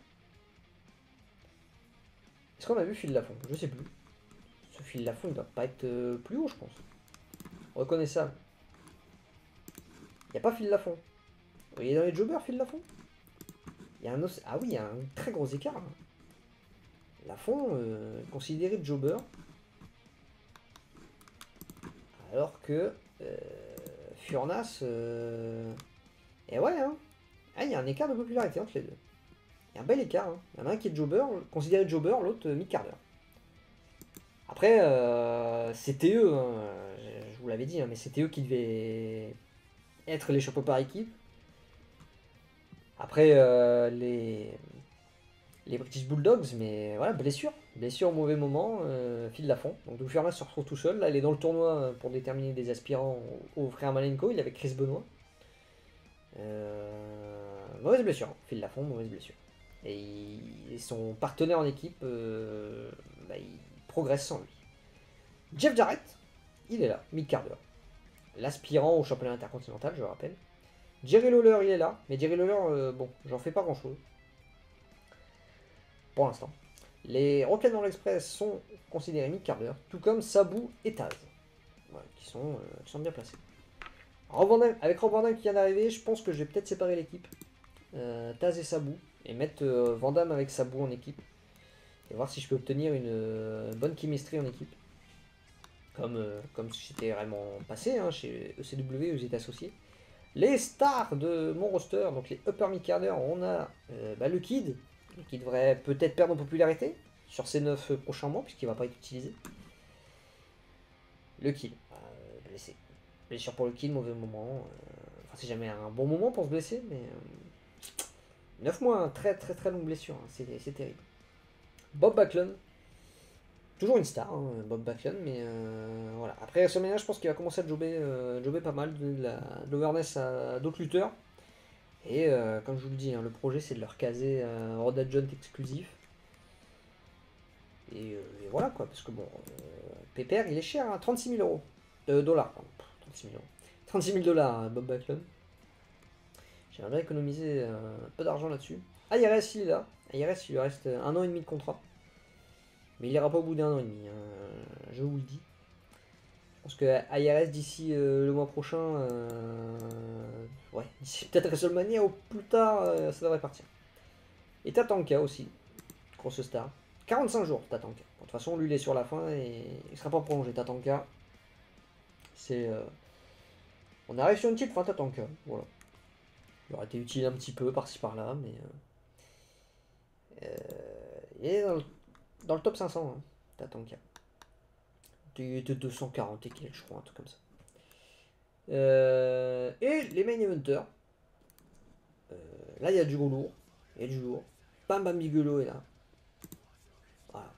Est-ce qu'on a vu Phil Lafont? Je sais plus. Ce Phil Lafont il doit pas être plus haut, je pense. Reconnaissable. Il n'y a pas Phil Lafont. Il est dans les jobbers, Phil Lafont. Il y a un ah oui, il y a un très gros écart. Hein. Lafont, considéré jobber. Alors que Furnas. Et ouais, hein. Ah, il y a un écart de popularité entre les deux. Il y a un bel écart. Hein. Il y en a un qui est jobber, considéré jobber, l'autre mid-carder. Après, c'était eux, hein. Je vous l'avais dit, hein, mais c'était eux qui devaient être les champions par équipe. Après, les British Bulldogs, mais voilà, blessure au mauvais moment, Phil Lafont. Donc Furnas se retrouve tout seul. Là, il est dans le tournoi pour déterminer des aspirants au frère Malenko. Il est avec Chris Benoit. Mauvaise blessure, Phil Lafont, mauvaise blessure. Et son partenaire en équipe, il progresse sans lui. Jeff Jarrett, il est là, mid-carder. L'aspirant au championnat intercontinental, je le rappelle. Jerry Lawler, il est là. Mais Jerry Lawler, bon, j'en fais pas grand-chose. Pour l'instant. Les Rock'n'Roll Express sont considérés mid-carder, tout comme Sabu et Taz. Voilà, qui sont bien placés. Avec Rob Van Dam qui vient d'arriver, je pense que je vais peut-être séparer l'équipe. Taz et Sabu. Et mettre Van Dam avec Sabu en équipe. Et voir si je peux obtenir une bonne chemistry en équipe. Comme c'était réellement passé hein, chez ECW, où j'étais associé. Les stars de mon roster, donc les upper mid-carder, on a le Kid, qui devrait peut-être perdre en popularité sur ces 9 prochains mois, puisqu'il ne va pas être utilisé. Le Kid, blessé. Blessure pour le Kid, mauvais moment. Enfin, c'est jamais un bon moment pour se blesser, mais 9 mois, hein, très très très longue blessure, hein, c'est terrible. Bob Backlund, Toujours une star, hein, Bob Backlund, mais voilà. Après WrestleMania, je pense qu'il va commencer à jobber pas mal, de l'overness à d'autres lutteurs. Et comme je vous le dis, hein, le projet c'est de leur caser un Road Agent exclusif. Et voilà quoi, parce que bon, Pépère il est cher, hein, 36 000 euros. Dollars, pardon. 36 000 euros. 36 000 dollars, hein, Bob Backlund. J'aimerais bien économiser un peu d'argent là-dessus. IRS il est là. IRS il lui reste 1 an et demi de contrat. Mais il ira pas au bout d'1 an et demi, hein, je vous le dis. Je pense que IRS d'ici le mois prochain, ouais, d'ici peut-être WrestleMania ou plus tard, ça devrait partir. Et Tatanka aussi, grosse star. 45 jours, Tatanka. Bon, de toute façon, lui, il est sur la fin et il sera pas prolongé. Tatanka, c'est. On arrive sur une petite fin, Tatanka. Voilà. Il aurait été utile un petit peu par-ci par-là, mais. Il est dans le top 500, hein, Tatanka. De 240 et quelques, je crois, un truc comme ça. Et les main eventers. Là, il y a du lourd. Il y a du lourd. Bam Bam Bigelow est là. Voilà.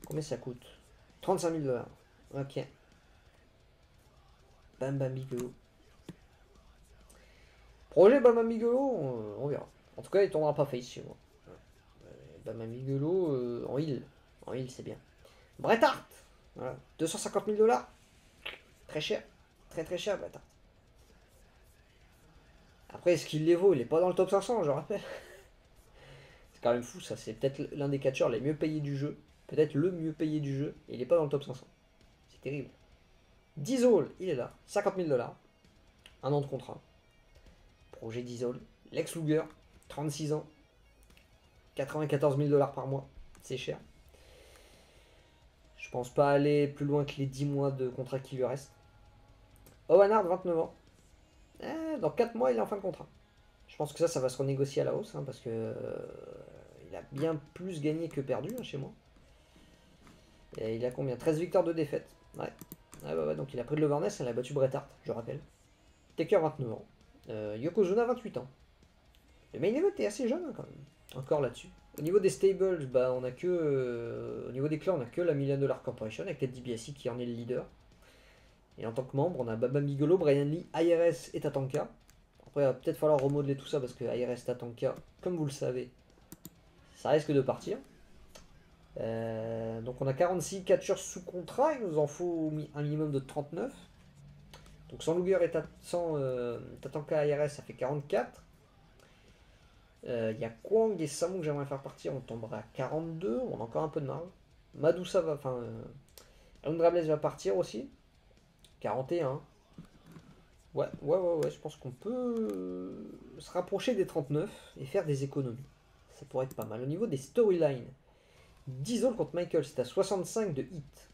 Combien ça coûte? 35 000 dollars. Ok. Bam Bam Bigelow. Projet Bam Bam Bigelow, on verra. En tout cas, il tournera pas face chez moi. Bam Bam Bigelow en heal. En heal, c'est bien. Bret Hart. Voilà. 250 000 dollars. Très cher. Très très cher, Bret Hart. Après, est-ce qu'il les vaut? Il est pas dans le top 500, je rappelle. C'est quand même fou, ça. C'est peut-être l'un des catcheurs les mieux payés du jeu. Peut-être le mieux payé du jeu. Et il est pas dans le top 500. C'est terrible. Diesel, il est là. 50 000 dollars. 1 an de contrat. Projet Diesel. Lex Luger, 36 ans. 94 000 dollars par mois. C'est cher. Je pense pas aller plus loin que les 10 mois de contrat qui lui reste. Owen Hart, 29 ans. Dans 4 mois, il est en fin de contrat. Je pense que ça va se renégocier à la hausse, hein, parce que il a bien plus gagné que perdu, hein, chez moi. Et il a combien? 13 victoires de défaite. Ouais. Ouais, donc il a pris de l'overness, il a battu Bret Hart, je rappelle. Taker, 29 ans. Yokozuna, 28 ans. Le main event est assez jeune, hein, quand même. Encore là-dessus. Au niveau des stables, bah, on a que. Au niveau des clans, on a que la $1 Million Corporation avec Ted DiBiase qui en est le leader. Et en tant que membre, on a Bam Bam Bigelow, Brian Lee, IRS et Tatanka. Après, il va peut-être falloir remodeler tout ça parce que IRS Tatanka, comme vous le savez, ça risque de partir. Donc on a 46 catcheurs sous contrat, il nous en faut un minimum de 39. Donc sans Luger et sans Tatanka IRS, ça fait 44. Il y a Kwang et Samu que j'aimerais faire partir, on tombera à 42, on a encore un peu de marge. Madusa va, enfin, Andrables va partir aussi, 41. Ouais, je pense qu'on peut se rapprocher des 39 et faire des économies. Ça pourrait être pas mal. Au niveau des storylines, Diesel contre Michael, c'est à 65 de hit.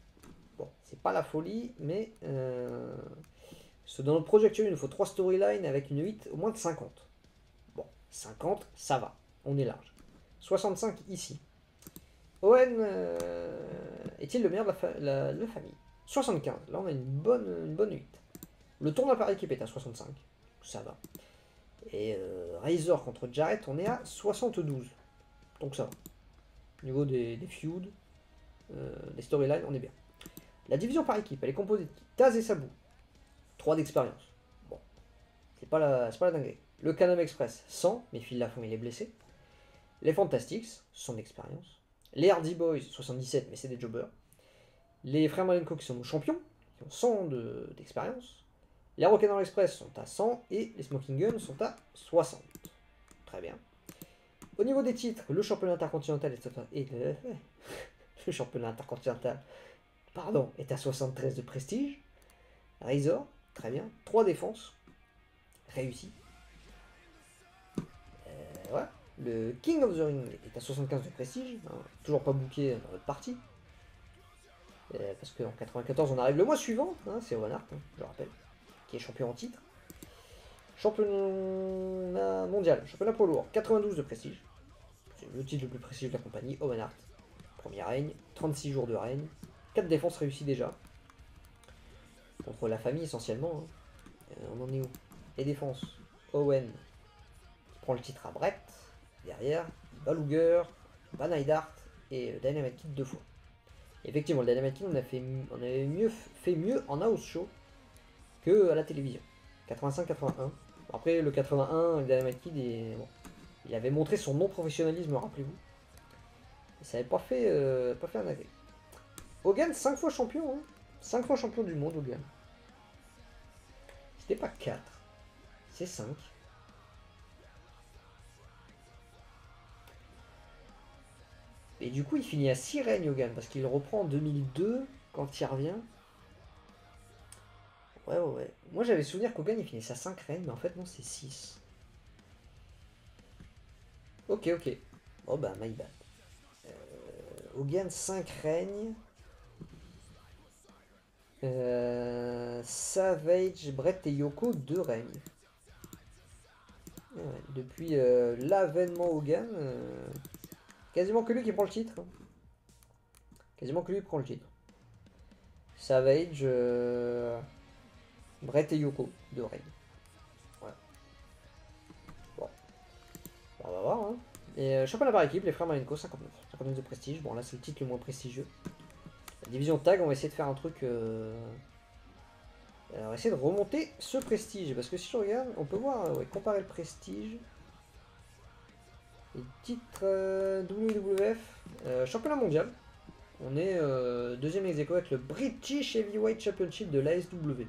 Bon, c'est pas la folie, mais dans notre projet actuel, il nous faut 3 storylines avec une hit au moins de 50. Bon, 50, ça va, on est large. 65 ici. Owen est-il le meilleur de la famille? 75, là on a une bonne hit. Le tournoi par équipe est à 65, ça va. Et Razor contre Jarrett, on est à 72, donc ça va. Au niveau des feuds, des storylines, on est bien. La division par équipe, elle est composée de Taz et Sabu. 3 d'expérience. Bon, c'est pas la dinguerie. Le Can-Am Express, 100, mais Phil Lafont il est blessé. Les Fantastics, 100 d'expérience. Les Hardy Boys, 77, mais c'est des jobbers. Les frères Malenko qui sont nos champions, qui ont 100 d'expérience. Les Rock'n'Roll Express sont à 100 et les Smoking Guns sont à 60. Très bien. Au niveau des titres, le championnat intercontinental le championnat intercontinental, pardon, est à 73 de prestige. Razor, très bien. 3 défenses. Réussi. Ouais. Le King of the Ring est à 75 de prestige. Hein, toujours pas booké dans notre partie. Parce qu'en 94, on arrive le mois suivant. Hein, c'est Owen Hart, hein, je rappelle. Qui est champion en titre. Championnat mondial, championnat poids lourd, 92 de prestige. C'est le titre le plus prestigieux de la compagnie, Owen Hart. Premier règne, 36 jours de règne, 4 défenses réussies déjà. Contre la famille essentiellement. Hein. On en est où? Les défenses, Owen qui prend le titre à Brett. Derrière, il bat Luger, il bat Neidhart, et Dynamite Kid 2 fois. Effectivement, le Dynamite Kid, on avait fait mieux en house show que à la télévision. 85-81. Après, le 81, le Dynamite Kid, bon, il avait montré son non-professionnalisme, rappelez-vous. Ça n'avait pas fait un agré. Hogan, 5 fois champion. Hein. 5 fois champion du monde, Hogan. C'était pas 4. C'est 5. Et du coup, il finit à 6 règnes, Hogan, parce qu'il reprend en 2002, quand il revient. Ouais. Moi, j'avais souvenir qu'Hogan, il finissait à 5 règnes, mais en fait, non, c'est 6. Ok. Oh bah, my bad. Hogan, 5 règnes. Savage, Brett et Yoko, 2 règnes. Ouais, depuis l'avènement Hogan, quasiment que lui qui prend le titre. Quasiment que lui prend le titre. Savage, Brett et Yoko, 2 règnes. Voilà. Bon. On va voir. Hein. Et championnat par équipe, les frères Malenko, 59. 59 de prestige. Bon, là, c'est le titre le moins prestigieux. La division tag, on va essayer de faire un truc. On va essayer de remonter ce prestige. Parce que si je regarde, on peut voir, comparer le prestige. Les titres WWF, championnat mondial. On est deuxième ex-aequo avec le British Heavyweight Championship de l'ASW.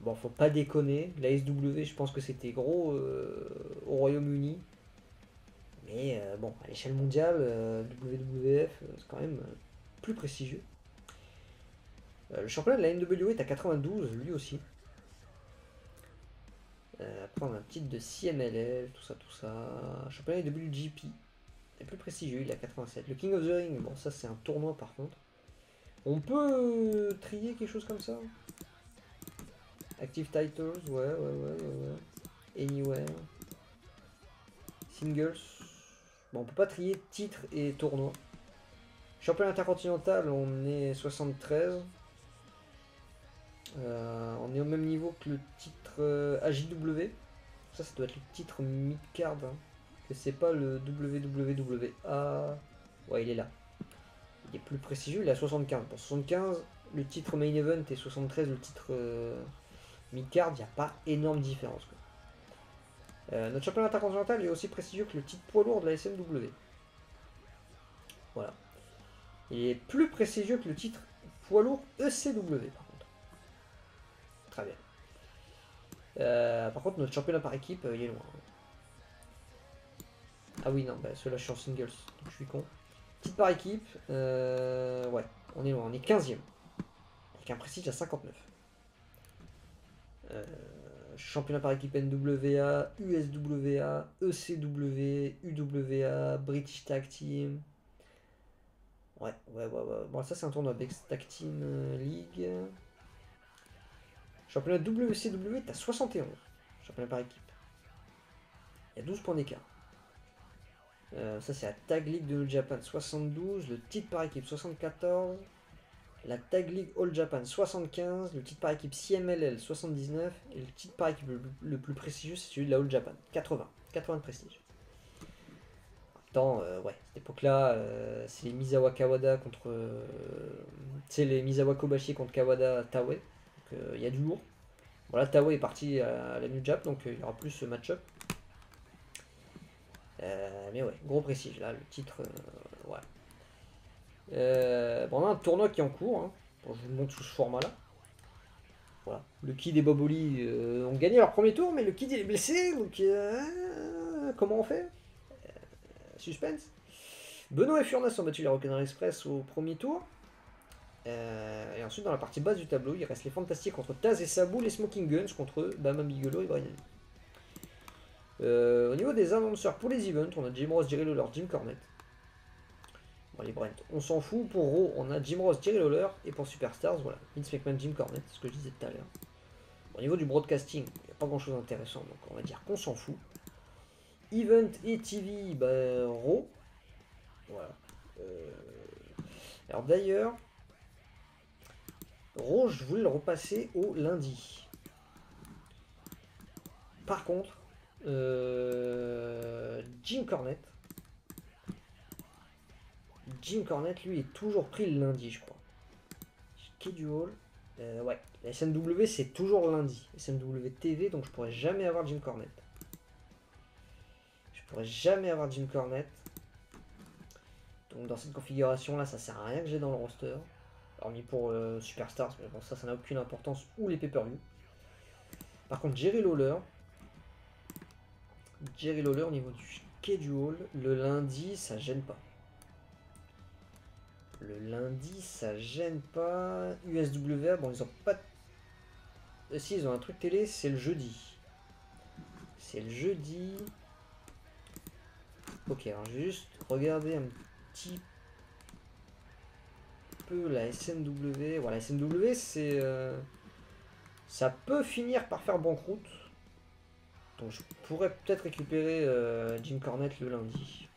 Bon, faut pas déconner. L'ASW, je pense que c'était gros au Royaume-Uni. Mais bon, à l'échelle mondiale, WWF, c'est quand même plus prestigieux. Le championnat de la NWA est à 92, lui aussi. Après, on a un titre de CMLL, tout ça. Championnat WGP. C'est plus prestigieux, il est à 87. Le King of the Ring, bon, ça c'est un tournoi par contre. On peut trier quelque chose comme ça. Active Titles, ouais. Anywhere. Singles. Bon, on peut pas trier titre et tournoi. Championnat intercontinental, on est 73. On est au même niveau que le titre AJW. Ça doit être le titre mid-card. Hein. Que c'est pas le WWA. Ouais, il est là. Il est plus prestigieux, il est à 75. Pour 75, le titre main event et 73, le titre mid-card, il n'y a pas énorme différence. Quoi. Notre championnat intercontinental est aussi prestigieux que le titre poids lourd de la SMW. Voilà. Il est plus prestigieux que le titre poids lourd ECW par contre. Très bien. Par contre, notre championnat par équipe, il est loin. Ah oui, non, bah, celui-là, je suis en singles, donc je suis con. Titre par équipe, ouais, on est loin, on est 15ème. Avec un prestige à 59. Championnat par équipe NWA, USWA, ECW, UWA, British Tag Team. Ouais. Bon, ça c'est un tournoi Best Tag Team League. Championnat WCW est à 71. Championnat par équipe. Il y a 12 points d'écart. Ça c'est la Tag League de New Japan 72. Le titre par équipe 74. La Tag League All Japan 75. Le titre par équipe CMLL 79. Et le titre par équipe le plus prestigieux c'est celui de la All Japan 80. 80 de prestige. Ouais, cette époque-là, c'est les Misawa Kawada contre. C'est les Misawa Kobashi contre Kawada Taue. Donc il y a du lourd. Voilà, Taue est parti à la New Jap, donc il y aura plus ce match-up. Mais ouais, gros prestige là, le titre. Ouais. Bon, on a un tournoi qui est en cours. Hein. Bon, je vous le montre sous ce format-là. Voilà. Le Kid et Boboli ont gagné leur premier tour, mais le Kid il est blessé, donc comment on fait? Suspense. Benoît et Furnas ont battu les Rock'n'Roll Express au premier tour. Et ensuite, dans la partie basse du tableau, il reste les Fantastiques contre Taz et Sabu, les Smoking Guns contre Bama Bigelow et Brian. Au niveau des annonceurs pour les events, on a Jim Ross, Jerry Lawler, Jim Cornette. Bon, les Brent, on s'en fout. Pour Raw, on a Jim Ross, Jerry Lawler. Et pour Superstars, voilà, Vince McMahon, Jim Cornette, ce que je disais tout à l'heure. Au niveau du broadcasting, il n'y a pas grand chose d'intéressant, donc on va dire qu'on s'en fout. Event et TV, bah, Raw. Voilà. Alors d'ailleurs, Raw, je voulais le repasser au lundi. Par contre, Jim Cornette, Jim Cornette, lui, est toujours pris le lundi, je crois. Schedule. Ouais, la SMW, c'est toujours le lundi. SMW TV, donc je pourrais jamais avoir Jim Cornette. Je pourrais jamais avoir Jim Cornette. Donc dans cette configuration-là, ça sert à rien que j'ai dans le roster. Hormis pour Superstars, mais bon, ça n'a aucune importance. Ou les pay-per-view. Par contre, Jerry Lawler au niveau du schedule, le lundi, ça gêne pas. Le lundi, ça gêne pas. USWA, bon, ils ont pas. Si, ils ont un truc télé, c'est le jeudi. C'est le jeudi. Ok, alors je vais juste regarder un petit peu la SMW. Voilà, la SMW, c'est. Ça peut finir par faire banqueroute. Donc je pourrais peut-être récupérer Jim Cornette le lundi.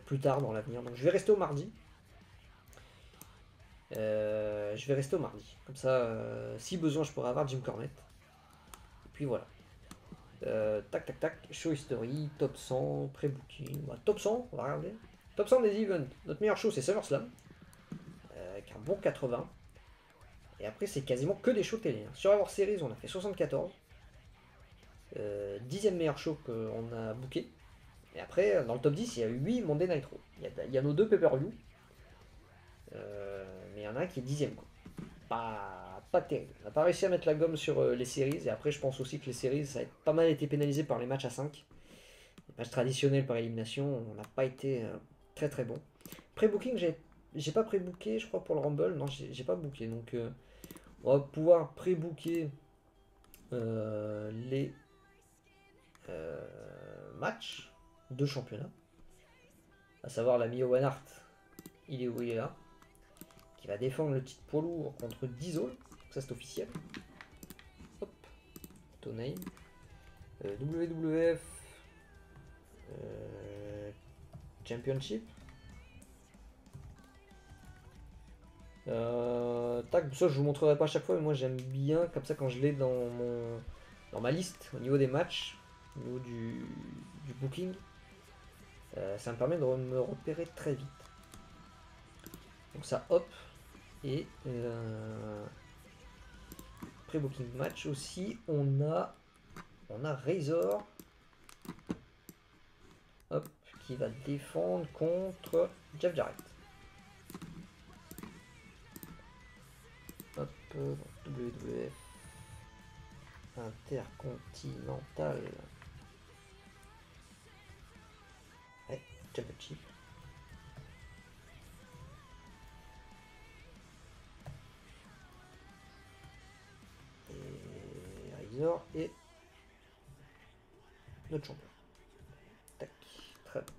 Plus tard dans l'avenir. Donc je vais rester au mardi. Je vais rester au mardi. Comme ça, si besoin, je pourrais avoir Jim Cornette. Et puis voilà. Tac, tac, tac. Show History, top 100, pré-booking. Bah, top 100, on va regarder. Top 100 des events. Notre meilleur show, c'est SummerSlam. Avec un bon 80. Et après, c'est quasiment que des shows télé. Sur Survivor Series, on a fait 74. 10e meilleur show qu'on a booké. Et après, dans le top 10, il y a eu 8 Monday Night Raw. Il y a nos deux pay-per-view. Mais il y en a un qui est 10e. Quoi. Pas terrible. On n'a pas réussi à mettre la gomme sur les séries. Et après, je pense aussi que les séries, ça a pas mal été pénalisé par les matchs à 5. Les matchs traditionnels par élimination, on n'a pas été très très bon. Pré-booking, j'ai pas pré-booké, je crois, pour le Rumble. Non, j'ai pas booké. Donc, on va pouvoir pré-booker les matchs de championnat. À savoir l'ami Owen Hart, il est où il est là. Qui va défendre le titre poids lourd contre Diesel. Ça c'est officiel. Hop. To name. WWF Championship. Tac, ça je vous montrerai pas à chaque fois, mais moi j'aime bien comme ça quand je l'ai dans ma liste au niveau des matchs, au niveau du booking. Ça me permet de me repérer très vite. Donc ça hop. Et pré-booking match aussi, on a Razor hop, qui va défendre contre Jeff Jarrett. Hop, WWF Intercontinental Championship. Et notre champion. Tac, très bien.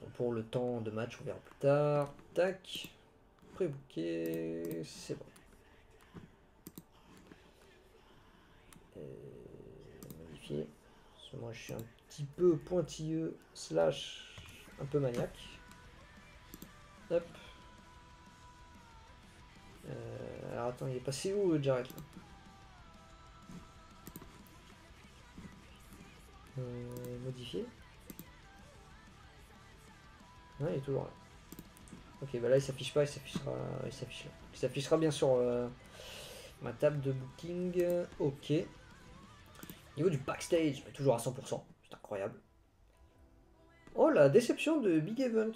Bon, pour le temps de match, on verra plus tard. Tac, pré-booké, c'est bon. Modifier. Parce que moi, je suis un petit peu pointilleux slash un peu maniaque. Hop. Alors attends, il est passé où Jarrett là? Modifier. Ouais, il est toujours là. Ok, bah là il s'affiche pas, il s'affichera là. Il s'affichera bien sur ma table de booking. Ok. Niveau du backstage, mais toujours à 100%. C'est incroyable. Oh, la déception de Big Event.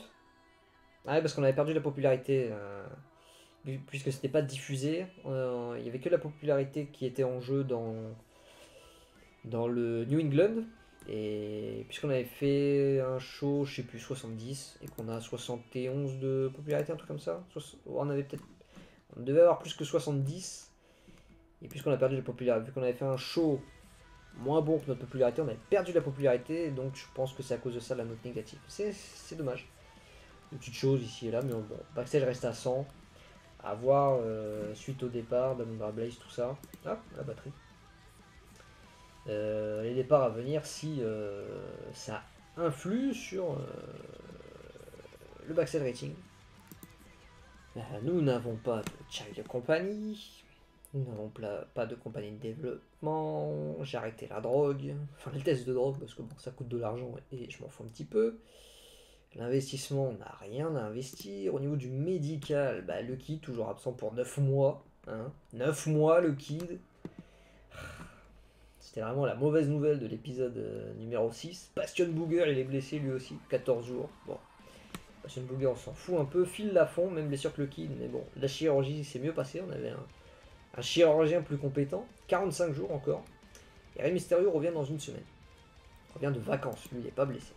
Ah ouais, parce qu'on avait perdu la popularité. Puisque c'était pas diffusé. Il y avait que la popularité qui était en jeu dans le New England. Et puisqu'on avait fait un show, je sais plus, 70, et qu'on a 71 de popularité, un truc comme ça. On devait avoir plus que 70. Et puisqu'on a perdu la popularité, vu qu'on avait fait un show moins bon que notre popularité, on avait perdu la popularité, donc je pense que c'est à cause de ça la note négative. C'est dommage. Une petite chose ici et là, mais bon, backstage reste à 100. À voir suite au départ, Damondra Blaze, tout ça. Ah, la batterie. Les départs à venir si ça influe sur le backstage rating. Nous n'avons pas de child company. Nous n'avons pas de compagnie de développement. J'ai arrêté la drogue. Enfin, le test de drogue parce que bon, ça coûte de l'argent et je m'en fous un petit peu. L'investissement, on n'a rien à investir. Au niveau du médical, bah, le kid, toujours absent pour 9 mois. Hein. 9 mois, le kid. C'était vraiment la mauvaise nouvelle de l'épisode numéro 6. Bastion Booger, il est blessé lui aussi, 14 jours. Bon, Bastion Booger, on s'en fout un peu. File Lafont, même blessure que le kid. Mais bon, la chirurgie s'est mieux passée. On avait un chirurgien plus compétent. 45 jours encore. Et Rey Mysterio revient dans une semaine. Il revient de vacances, lui, il n'est pas blessé.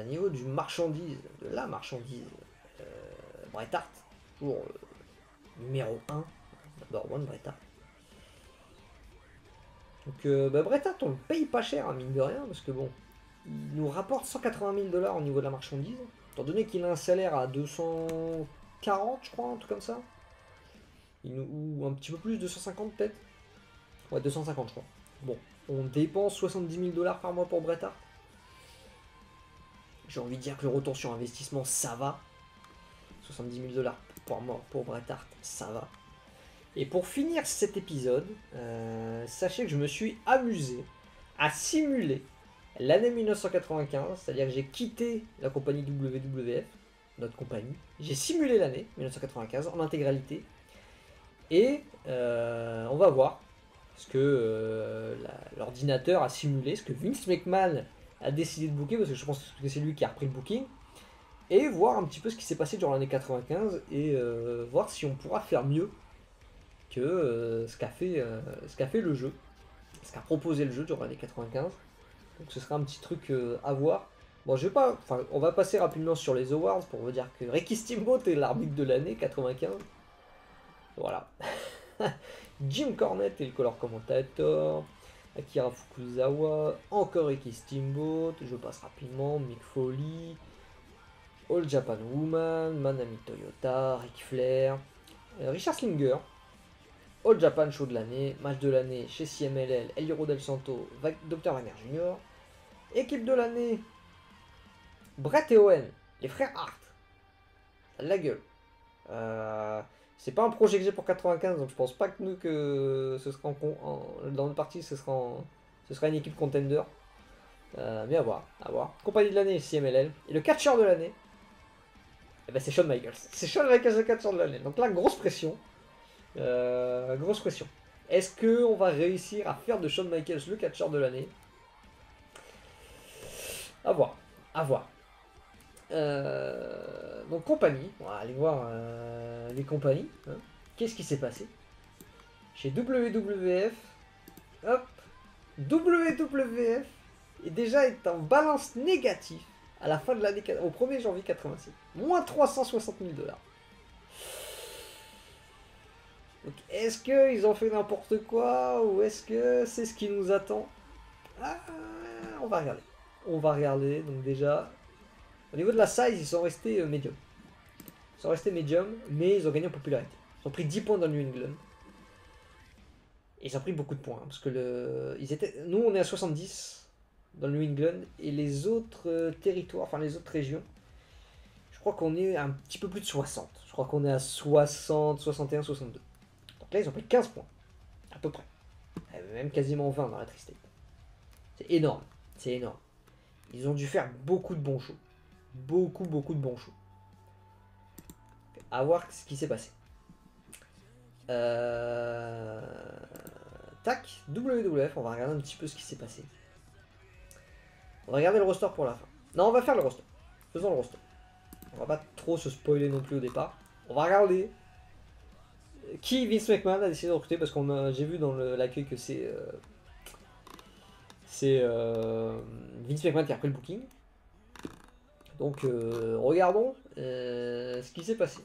Niveau du marchandise, de la marchandise, Bret Hart, toujours numéro 1, number one Bret Hart. Donc Bret Hart, on le paye pas cher, hein, mine de rien, parce que bon, il nous rapporte 180 000 $ au niveau de la marchandise, étant donné qu'il a un salaire à 240, je crois, un truc comme ça. Ou un petit peu plus, 250 peut-être. Ouais, 250, je crois. Bon, on dépense 70 000 $ par mois pour Bret Hart. J'ai envie de dire que le retour sur investissement, ça va. 70 000 $ par mois pour Bret Hart, ça va. Et pour finir cet épisode, sachez que je me suis amusé à simuler l'année 1995, c'est-à-dire que j'ai quitté la compagnie WWF, notre compagnie, j'ai simulé l'année 1995 en intégralité, et on va voir ce que l'ordinateur a simulé, ce que Vince McMahon a décidé de booker, parce que je pense que c'est lui qui a repris le booking, et voir un petit peu ce qui s'est passé durant l'année 95, et voir si on pourra faire mieux que ce qu'a fait le jeu, ce qu'a proposé le jeu durant l'année 95. Donc ce sera un petit truc à voir. Bon, je vais pas, enfin, on va passer rapidement sur les awards pour vous dire que Ricky Steamboat est l'arbitre de l'année 95. Voilà. Jim Cornette est le color commentator. Akira Fukuzawa, encore Ricky Steamboat, je passe rapidement, Mick Foley, All Japan Woman, Manami Toyota, Ric Flair, Richard Slinger, All Japan Show de l'année, match de l'année chez CMLL, El Hierro del Santo, Dr Wagner Jr. Équipe de l'année, Bret et Owen, les frères Hart. La gueule. C'est pas un projet que j'ai pour 95, donc je pense pas que ce sera dans le parti, ce sera une équipe contender. Mais à voir, à voir. Compagnie de l'année, CMLL. Et le catcheur de l'année, eh ben c'est Shawn Michaels. C'est Shawn Michaels le catcheur de l'année. Donc là, grosse pression. Grosse pression. Est-ce qu'on va réussir à faire de Shawn Michaels le catcheur de l'année? À voir. À voir. Donc compagnie. On va aller voir les compagnies. Hein. Qu'est-ce qui s'est passé chez WWF? Hop. WWF est déjà en balance négative à la fin de l'année, au 1er janvier 86. Moins 360 000 $. Donc est-ce qu'ils ont fait n'importe quoi ou est-ce que c'est ce qui nous attend? On va regarder. On va regarder. Donc déjà, au niveau de la size, ils sont restés médium. Ils sont restés médium, mais ils ont gagné en popularité. Ils ont pris 10 points dans le New England. Et ils ont pris beaucoup de points. Parce que nous, on est à 70 dans le New England. Et les autres territoires, enfin les autres régions, je crois qu'on est un petit peu plus de 60. Je crois qu'on est à 60, 61, 62. Donc là, ils ont pris 15 points. À peu près. Même quasiment 20 dans la Tri-State. C'est énorme. C'est énorme. Ils ont dû faire beaucoup de bons shows. Beaucoup de bons shows. À voir ce qui s'est passé. Tac, WWF, on va regarder un petit peu ce qui s'est passé. On va regarder le roster pour la fin. Non, on va faire le roster. Faisons le roster. On va pas trop se spoiler non plus au départ. On va regarder qui Vince McMahon a décidé de recruter, parce qu'on j'ai vu dans l'accueil que c'est Vince McMahon qui a repris le booking. Donc regardons ce qui s'est passé.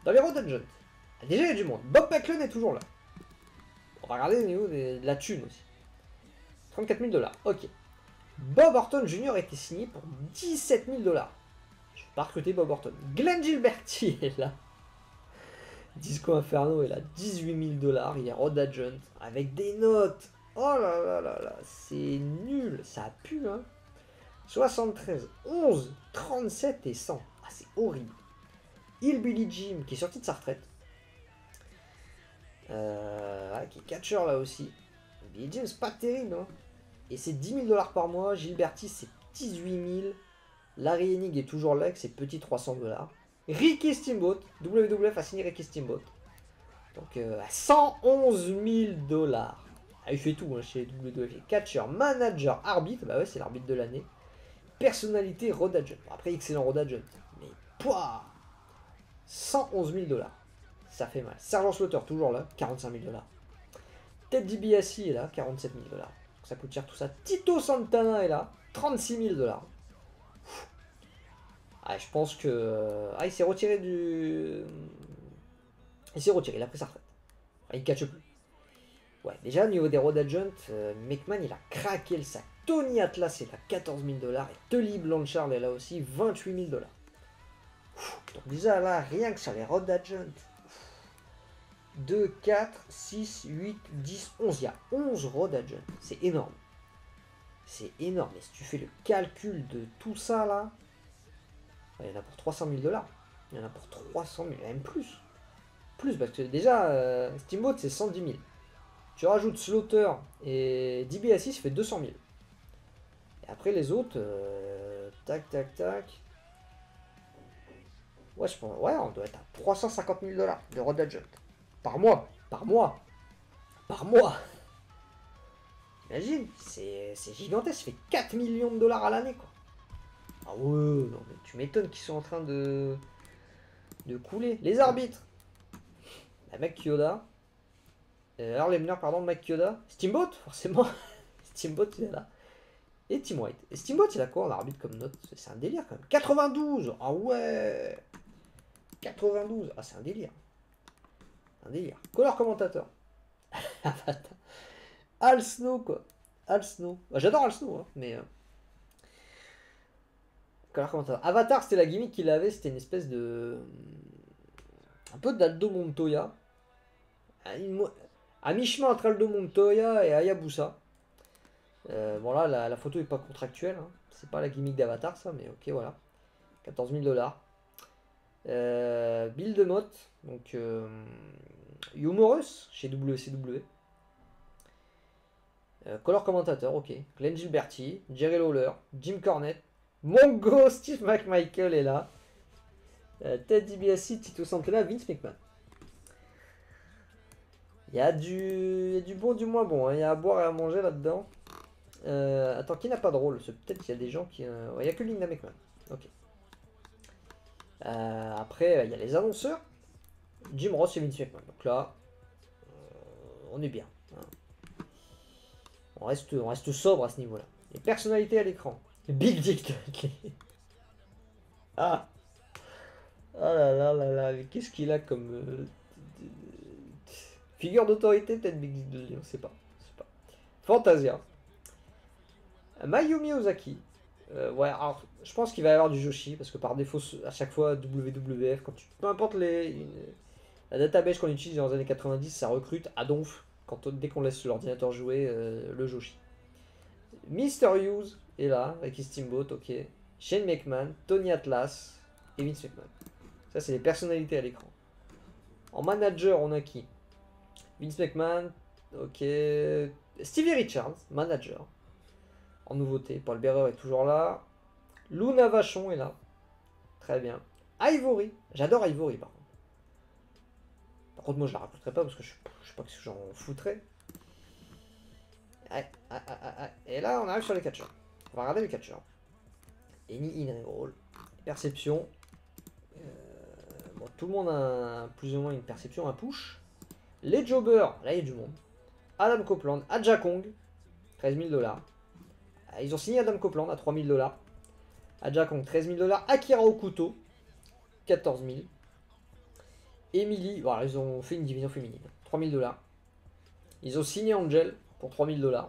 Dans les Raw Dungeons, déjà il y a du monde. Bob Backlund est toujours là. On va regarder au niveau de la thune aussi. 34 000 $. Ok. Bob Orton Jr. a été signé pour 17 000 $. Je ne vais pas recruter Bob Orton. Glenn Gilberti est là. Disco Inferno est là. 18 000 $. Il y a Rod Agent avec des notes. Oh là là là là. C'est nul. Ça pue, hein. 73, 11, 37 et 100. Ah, c'est horrible. Hillbilly Jim qui est sorti de sa retraite. Qui est catcheur là aussi. Billy Jim, c'est pas terrible. Hein. Et c'est 10 000 $ par mois. Gilberti, c'est 18 000. Larry Hennig est toujours là avec ses petits 300 $. Ricky Steamboat, WWF a signé Ricky Steamboat. Donc à 111 000 $. Ah, il fait tout hein, chez WWF. Catcher, manager, arbitre, bah ouais, c'est l'arbitre de l'année. Personnalité, Road Agent. Bon, après, excellent Road Agent. Mais, pouah 111 000 $. Ça fait mal. Sergent Slaughter, toujours là, 45 000 $. Ted DiBiase est là, 47 000 $. Donc ça coûte cher tout ça. Tito Santana est là, 36 000 $. Ah, je pense que... Ah, il s'est retiré du... Il s'est retiré, il a pris sa retraite. Ah, il catche plus. Ouais, déjà au niveau des Road Agents, McMahon il a craqué le sac. Tony Atlas est là, 14 000 $. Et Tully Blanchard est là aussi, 28 000 $. Donc déjà là, rien que sur les Road Agents, 2, 4, 6, 8, 10, 11. Il y a 11 Road Agents. C'est énorme. C'est énorme. Et si tu fais le calcul de tout ça là, il y en a pour 300 000 $. Il y en a pour 300 000, même plus. Plus, parce que déjà, Steamboat c'est 110 000. Tu rajoutes Slaughter et DiBiase, ça fait 200 000. Et après les autres, tac, tac, tac. Ouais, je pense, ouais, on doit être à 350 000 $ de Road Agent. Par mois. Par mois. Par mois. Imagine, c'est gigantesque, ça fait 4 millions de $ à l'année, quoi. Ah ouais, non, mais tu m'étonnes qu'ils sont en train de couler. Les arbitres. Bah, Mike Chioda. Earl Hebner, pardon, Mike Chioda. Steamboat, forcément. Steamboat, il est là. Et Tim White. Et Steamboat, il a quoi en arbitre comme note? C'est un délire quand même. 92. Ah ouais. 92. Ah, c'est un délire. Un délire. Color commentateur. Al Snow, quoi. Al Snow. Bah, j'adore Al Snow, hein, mais... color commentateur. Avatar, c'était la gimmick qu'il avait. C'était une espèce de... un peu d'Aldo Montoya. À mi-chemin entre Aldo Montoya et Hayabusa. Bon là, la photo est pas contractuelle. Hein. C'est pas la gimmick d'Avatar, ça, mais ok, voilà. 14 000 $. Bill DeMott, donc Humorous chez WCW. Color commentateur, ok. Glenn Gilberti, Jerry Lawler, Jim Cornette, Mongo, Steve McMichael est là. Ted DiBiase, Tito Santana, Vince McMahon. Il y a du bon, du moins bon. Hein. Il y a à boire et à manger là-dedans. Attends, qui n'a pas de rôle? Peut-être qu'il y a des gens qui... il n'y a que Linda McMahon. Ok. Après, il y a les annonceurs. Jim Ross et Vince McMahon. Donc là, on est bien. Hein. On reste sobre à ce niveau-là. Les personnalités à l'écran. Big Dick Dudley. Ah. Ah là là là là. Mais qu'est-ce qu'il a comme... figure d'autorité, peut-être Big Dick Dudley, on sait pas. Fantasia. Mayumi Ozaki. Ouais, alors, je pense qu'il va y avoir du Joshi, parce que par défaut, à chaque fois, WWF, peu importe la database qu'on utilise dans les années 90, ça recrute à donf, dès qu'on laisse l'ordinateur jouer, le Joshi. Mr. Hughes est là, avec Steamboat, ok. Shane McMahon, Tony Atlas et Vince McMahon. Ça, c'est les personnalités à l'écran. En manager, on a qui? Vince McMahon, ok. Stevie Richards, manager. En nouveauté, Paul Bearer est toujours là. Luna Vachon est là. Très bien. Ivory. J'adore Ivory par contre. Par contre, moi je la raconterai pas parce que je sais pas ce que j'en foutrais. Et là, on arrive sur les catcheurs. On va regarder les catcheurs. Any in roll. Perception. Bon, tout le monde a plus ou moins une perception, un push. Les jobbers, là il y a du monde. Adam Copeland, Aja Kong, 13 000 $. Ils ont signé Adam Copeland à 3 000 $. Aja Kong, 13 000 $. Akira Okuto, 14 000. Emily, voilà, ils ont fait une division féminine, 3 000 $. Ils ont signé Angel pour 3 000 $.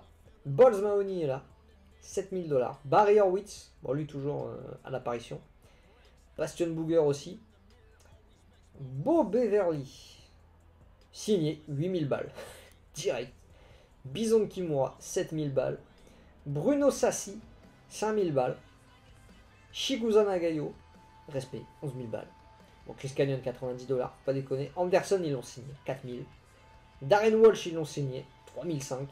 Balls Mahoney est là, 7 000 $. Barry Horwitz, bon lui toujours à l'apparition. Bastion Booger aussi. Bo Beverly, signé 8 000 $. Direct. Bison Kimura, 7 000 $. Bruno Sassi, 5 000 $. Shigusa Nagayo, respect, 11 000 $. Bon, Chris Canyon, 90 $, pas déconner. Anderson, ils l'ont signé, 4 000. Darren Walsh, ils l'ont signé, 3 500.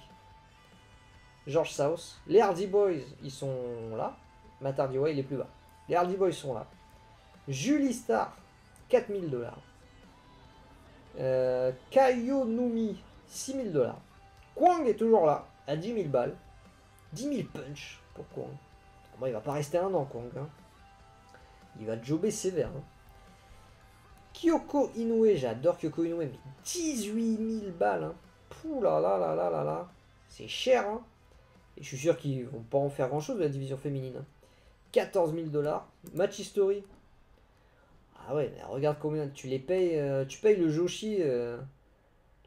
George South. Les Hardy Boys, ils sont là. Matt Hardy, ouais, il est plus bas. Les Hardy Boys sont là. Julie Star, 4000 dollars. Kayonumi, 6000 dollars. Kwang est toujours là, à 10 000 balles. 10 000 punch pour Kwang. Bon, il va pas rester un an, Kwang. Hein. Il va jobber sévère. Hein. Kyoko Inoue, j'adore Kyoko Inoue, mais 18 000 balles. Hein. Pouh là là là là là là. C'est cher. Hein. Et je suis sûr qu'ils vont pas en faire grand chose de la division féminine. Hein. 14 000 dollars. Match History. Ah ouais, mais regarde combien tu les payes. Tu payes le Joshi.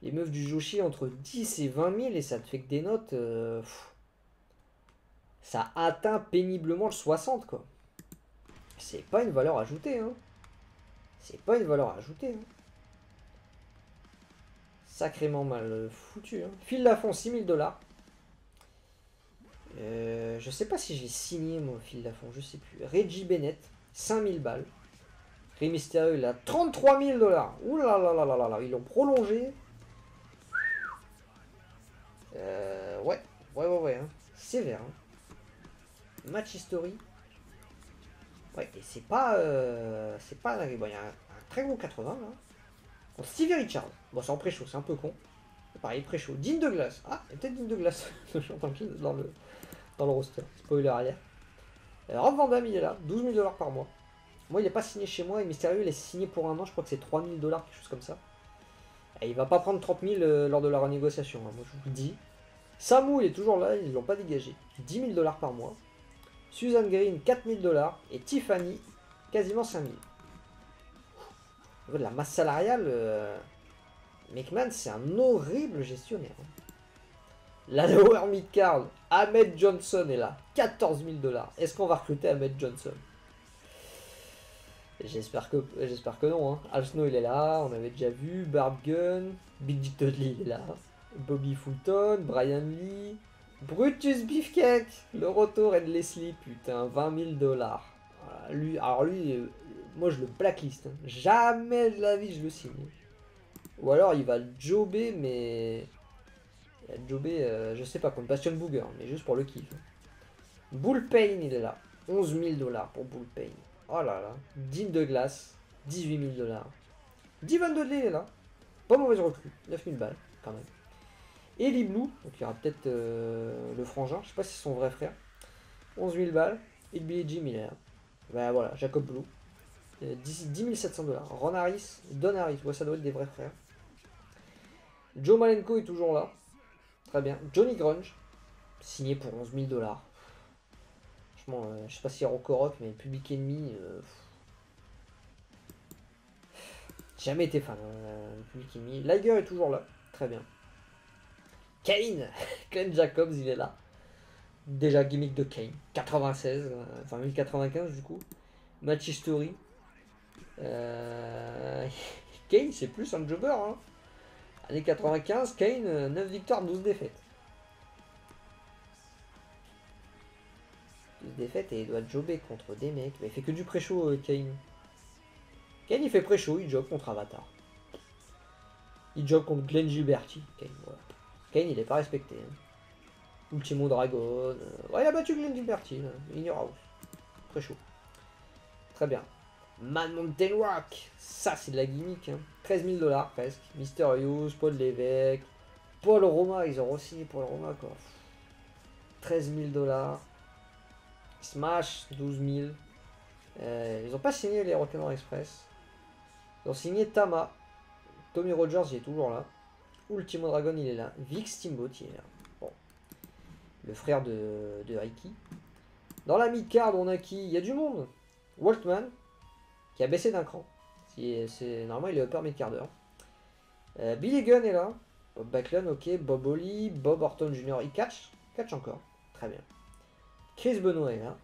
Les meufs du Joshi entre 10 et 20 000 et ça te fait que des notes. Ça atteint péniblement le 60 quoi. C'est pas une valeur ajoutée. Hein. C'est pas une valeur ajoutée. Hein. Sacrément mal foutu. Hein. Phil Lafont, 6 000 dollars. Je sais pas si j'ai signé moi, Phil Lafont, je sais plus. Reggie Bennett, 5000 balles. Rey Mysterio, il a 33 000 dollars. Ouh là là là là là là, ils l'ont prolongé. Ouais. Hein. Sévère. Hein. Match History. Ouais, et c'est pas. Bon, il y a un très gros 80 là. Contre Stevie Richards. Bon, c'est en pré-show, c'est un peu con. Pareil, pré-show. Dean Douglas. Ah, il y a peut-être Dean Douglas dans le roster. Spoiler arrière. Rob Van Dam, il est là. 12 000 dollars par mois. Moi, il n'est pas signé chez moi. Et Mysterio, il est signé pour un an. Je crois que c'est 3 000 dollars, quelque chose comme ça. Et il va pas prendre 30 000 lors de la renégociation. Hein, moi, je vous le dis. Samu, il est toujours là. Ils l'ont pas dégagé. 10 000 dollars par mois. Susan Green, 4 000 dollars. Et Tiffany, quasiment 5 000. Au niveau de la masse salariale, McMahon, c'est un horrible gestionnaire. Hein. La lower mid-card, Ahmed Johnson est là. 14 000 dollars. Est-ce qu'on va recruter Ahmed Johnson? J'espère que non. Hein. Al Snow, il est là. On avait déjà vu. Barb Gunn. Big Dick Dudley, il est là. Bobby Fulton. Brian Lee. Brutus Beefcake. Le retour et de Leslie. Putain, 20 000 dollars. Alors lui, moi je le blacklist. Hein. Jamais de la vie je le signe. Ou alors il va jobber, mais... Il va jobber, je sais pas, comme Bastion Booger, mais juste pour le kiff. Bull Payne, il est là. 11 000 dollars pour Bull Payne. Oh là là. Dean Douglas, 18 000 dollars. Devon Dudley, il est là. Pas mauvaise recrue. 9 000 balles, quand même. Ellie Blue, donc il y aura peut-être le frangin, je sais pas si c'est son vrai frère. 11 000 balles. Et Billy Jim, il est là. Ben voilà, Jacob Blue. 10 700 dollars. Ron Harris, Don Harris, ouais, ça doit être des vrais frères. Joe Malenko est toujours là. Très bien. Johnny Grunge, signé pour 11 000 dollars. Franchement, je sais pas si Rocco Rock, mais Public Enemy. Jamais été fan. Public Enemy. Liger est toujours là. Très bien. Kane Kane Jacobs, il est là. Déjà gimmick de Kane. 96, enfin 1095 du coup. Match History. Kane, c'est plus un jobber. Hein. Année 95, Kane, 9 victoires, 12 défaites. 12 défaites et il doit jobber contre des mecs. Mais il fait que du pré-show, Kane. Kane, il fait pré-show, il job contre Avatar. Il job contre Glenn Gilberti. Kane, voilà. Kane, il est pas respecté. Hein. Ultimo Dragon. Ouais, il a battu Glenn Gilberti. In your house. Pré-show. Très bien. Man Mountain Rock, ça c'est de la gimmick. Hein. 13 000 dollars presque. Mysterious, Paul Lévesque, Paul Roma, ils ont re-signé Paul Roma quoi. 13 000 dollars. Smash, 12 000. Ils ont pas signé les Rock'n'Roll Express. Ils ont signé Tama. Tommy Rogers, il est toujours là. Ultimo Dragon, il est là. Vic Steamboat, il est là. Bon. Le frère de Ricky. Dans la mid-card, on a qui? Il y a du monde. Waltman. Qui a baissé d'un cran. Normalement, il est upper mid-carder. Billy Gunn est là. Bob Backlund, ok. Bob Holly, Bob Orton Jr. Il catch. Catch encore. Très bien. Chris Benoit est là.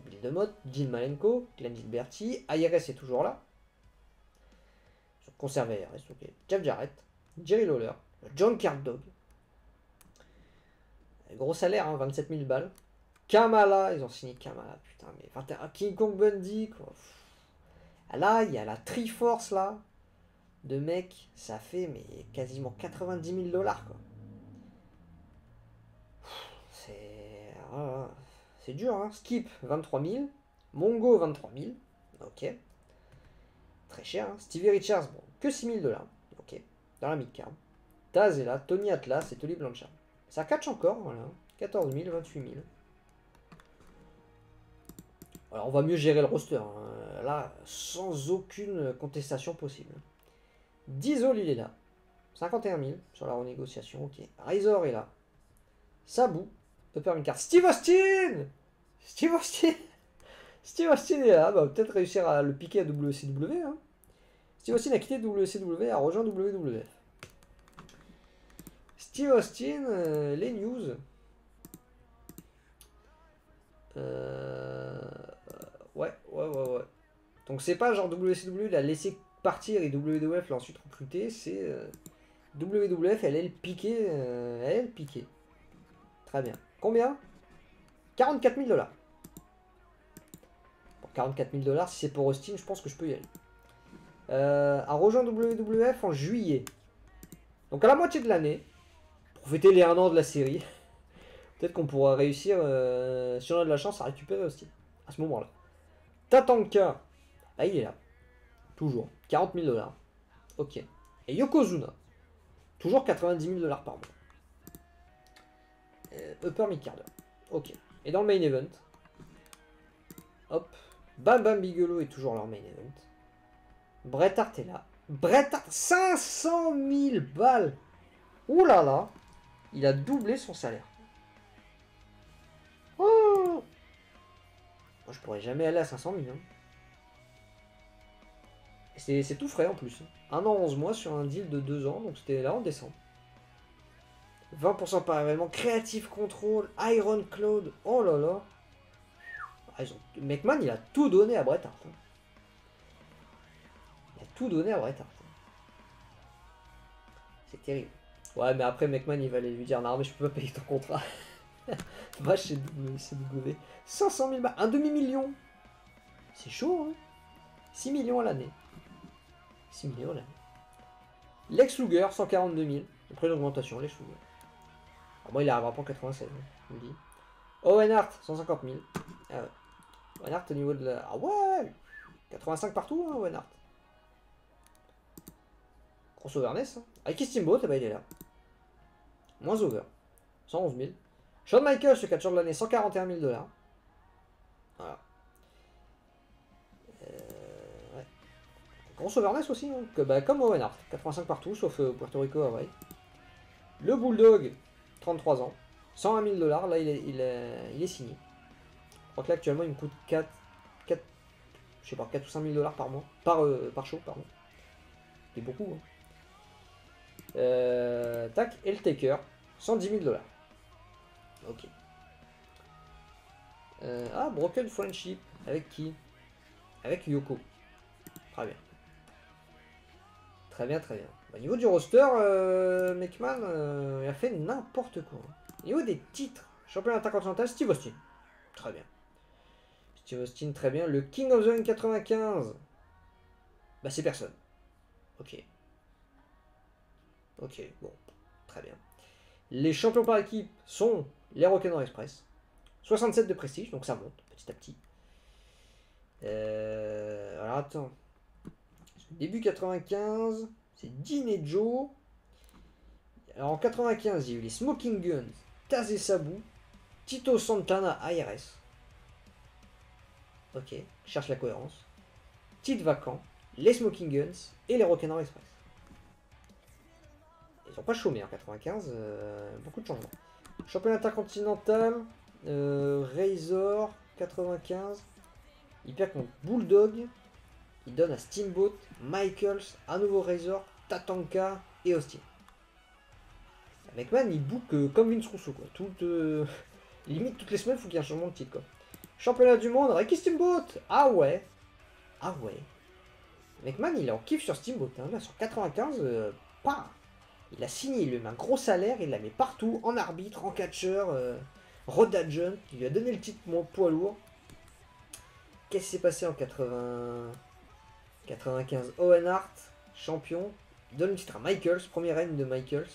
Bill DeMott, Dean Malenko, Glenn Gilberti. IRS est toujours là. Ils ont conservé IRS, ok. Jeff Jarrett, Jerry Lawler, John Cardog. Gros salaire, hein, 27 000 balles. Kamala, ils ont signé Kamala, putain, mais 21. King Kong Bundy, quoi. Là, il y a la Triforce, là, de mecs, ça fait mais quasiment 90 000 dollars, quoi. C'est dur, hein. Skip, 23 000. Mongo, 23 000. Ok. Très cher. Hein. Stevie Richards, bon, que 6 000 $. Ok. Dans la mid-card. Taz est là. Tony Atlas et Tolly Blanchard. Ça catch encore, voilà. 14 000, 28 000. Alors, on va mieux gérer le roster. Hein. Là, sans aucune contestation possible. Diesel, il est là. 51 000 sur la renégociation. Ok. Razor est là. Sabu. Upper mid-card. Steve Austin. Steve Austin. Steve Austin est là. Bah, peut-être réussir à le piquer à WCW. Hein. Steve Austin a quitté WCW et a rejoint WWF. Steve Austin, les news. Ouais. Donc c'est pas genre WCW l'a laissé partir et WWF l'a ensuite recruté, c'est WWF, elle est le piqué. Très bien. Combien? 44 000 $. Pour 44 000 $, si c'est pour Austin, je pense que je peux y aller. A rejoint WWF en juillet. Donc à la moitié de l'année, pour fêter les 1 an de la série, peut-être qu'on pourra réussir, si on a de la chance, à récupérer Austin. À ce moment-là. Tatanka, ah il est là. Toujours. 40 000 $. Ok. Et Yokozuna, toujours 90 000 $ par mois. Upper mid-card. Ok. Et dans le main event, hop, Bam Bam Bigelow est toujours leur main event. Bret Hart est là. Bret Hart, 500 000 balles. Ouh là là, il a doublé son salaire. Oh, moi, je pourrais jamais aller à 500 000. Hein. C'est tout frais en plus. 1 an 11 mois sur un deal de 2 ans, donc c'était là en décembre. 20% par événement, Creative Control, Iron Cloud, oh là là. Ah, McMahon, il a tout donné à Bret Hart. Hein. Il a tout donné à Bret Hart. C'est terrible. Ouais, mais après, McMahon, il va aller lui dire, non, mais je peux pas payer ton contrat. Va chez WCW. 500 000 balles, un demi-million. C'est chaud, hein. 6 millions à l'année. 6 millions à l'année. Lex Luger, 142 000. Après l'augmentation, Lex Luger. Alors moi, il arrivera pas en 96, hein, je me dis. Owen Hart, 150 000. Ah ouais. Owen Hart au niveau de la... Ah ouais, 85 partout, hein, Owen Hart. Crossoverness. Hein. Avec Steamboat, eh ben, il est là. Moins over. 111 000. Shawn Michaels, le catcheur de l'année, 141 000 $. Voilà. Ouais. Crossoverness aussi, hein, que, bah, comme Owen Hart. 85 partout, sauf Puerto Rico, Hawaii. Le Bulldog, 33 ans. 101 000 $. Là, il est signé. Je crois que là, actuellement, il me coûte 4 je sais pas, 4 ou 5 000 $ par mois. Par show, pardon. C'est beaucoup. Hein. Tac, et le Taker, 110 000 $. Ok. Ah, Broken Friendship. Avec qui? Avec Yoko. Très bien. Très bien, très bien. Au niveau du roster, McMahon il a fait n'importe quoi. Au niveau des titres, champion intercontinental, Steve Austin. Très bien. Steve Austin, très bien. Le King of the Ring 95. Bah, c'est personne. Ok. Ok, bon. Très bien. Les champions par équipe sont les Rock'n'Roll Express. 67 de prestige, donc ça monte petit à petit. Alors attends. Début 95, c'est Dean et Joe. Alors en 95, il y a eu les Smoking Guns, Taz et Sabu, Tito Santana ARS. Ok, cherche la cohérence. Titre vacant, les Smoking Guns et les Rock'n'Roll Express. Ils n'ont pas chômé en 95, beaucoup de changements. Championnat intercontinental, Razor 95. Il perd contre Bulldog. Il donne à Steamboat, Michaels, à nouveau Razor, Tatanka et Austin. McMahon il book comme Vince Russo quoi. Limite toutes les semaines il faut qu'il y ait un changement de titre quoi. Championnat du monde, Ricky Steamboat. Ah ouais. Ah ouais. McMahon il est en kiff sur Steamboat. Hein. Là sur 95, pas. Il a signé, il lui met un gros salaire, il la met partout, en arbitre, en catcheur, Road Agent, il lui a donné le titre poids lourd. Qu'est-ce qui s'est passé en 95? Owen Hart, champion, il donne le titre à Michaels, premier règne de Michaels.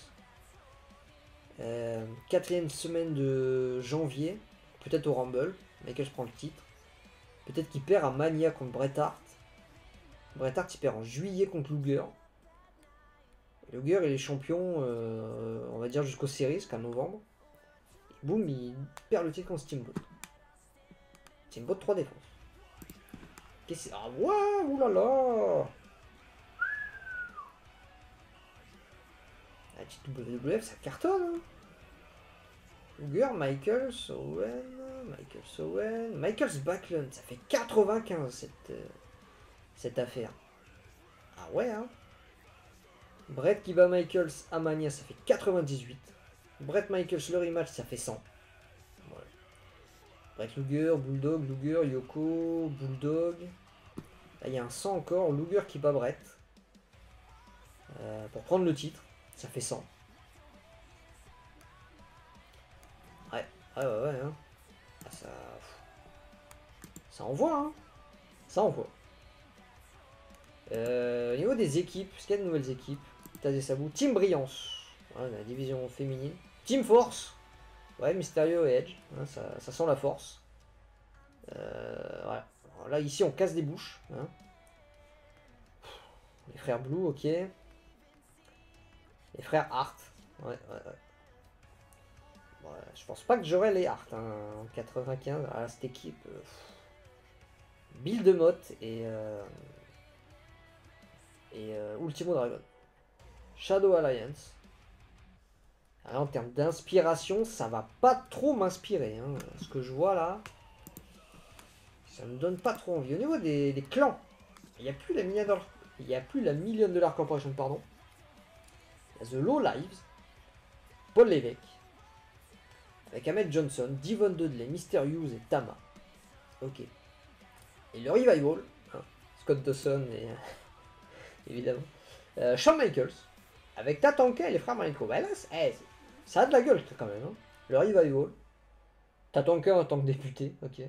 4ème semaine de janvier, peut-être au Rumble, Michaels prend le titre. Peut-être qu'il perd à Mania contre Bret Hart. Bret Hart il perd en juillet contre Luger. Luger il est champion, on va dire jusqu'aux séries, jusqu'à novembre. Et boum, il perd le titre contre Steamboat. Steamboat 3 défenses. Qu'est-ce que c'est? Ah ouais, oulala! La petite WWF ça cartonne hein. Luger, Michaels, Owen, Michaels Backlund, ça fait 95 cette affaire. Ah ouais hein. Bret qui bat Michaels à Mania, ça fait 98. Bret Michaels le rematch, ça fait 100. Voilà. Bret Luger, Bulldog, Luger, Yoko, Bulldog. Là il y a un 100 encore, Luger qui bat Bret. Pour prendre le titre, ça fait 100. Ouais, ouais, hein. Ah, ça envoie, hein. Ça envoie. Au niveau des équipes, est-ce qu'il y a de nouvelles équipes? Taz et Sabu. Team Brillance, ouais, la division féminine. Team Force, ouais, Mysterio et Edge, hein, ça sent la force. Voilà. Alors là, ici, on casse des bouches. Hein. Les frères Blue, ok. Les frères Hart, ouais. Ouais, je pense pas que j'aurais les Hart hein, en 95. Ah, cette équipe. Bill DeMott et Ultimo Dragon. Shadow Alliance. Alors, en termes d'inspiration, ça va pas trop m'inspirer. Hein. Ce que je vois là, ça me donne pas trop envie. Au niveau des clans, il n'y a plus la Million Dollar Corporation, pardon. Il y a The Low Lives, Paul Lévesque, avec Ahmed Johnson, Devon Dudley, Mysterious et Tama. Ok. Et le Revival, hein, Scott Dawson et évidemment. Shawn Michaels, avec Tatanka et les frères Malenko. Bah là, ça a de la gueule quand même. Hein. Le Revival. Tatanka en tant que député, ok.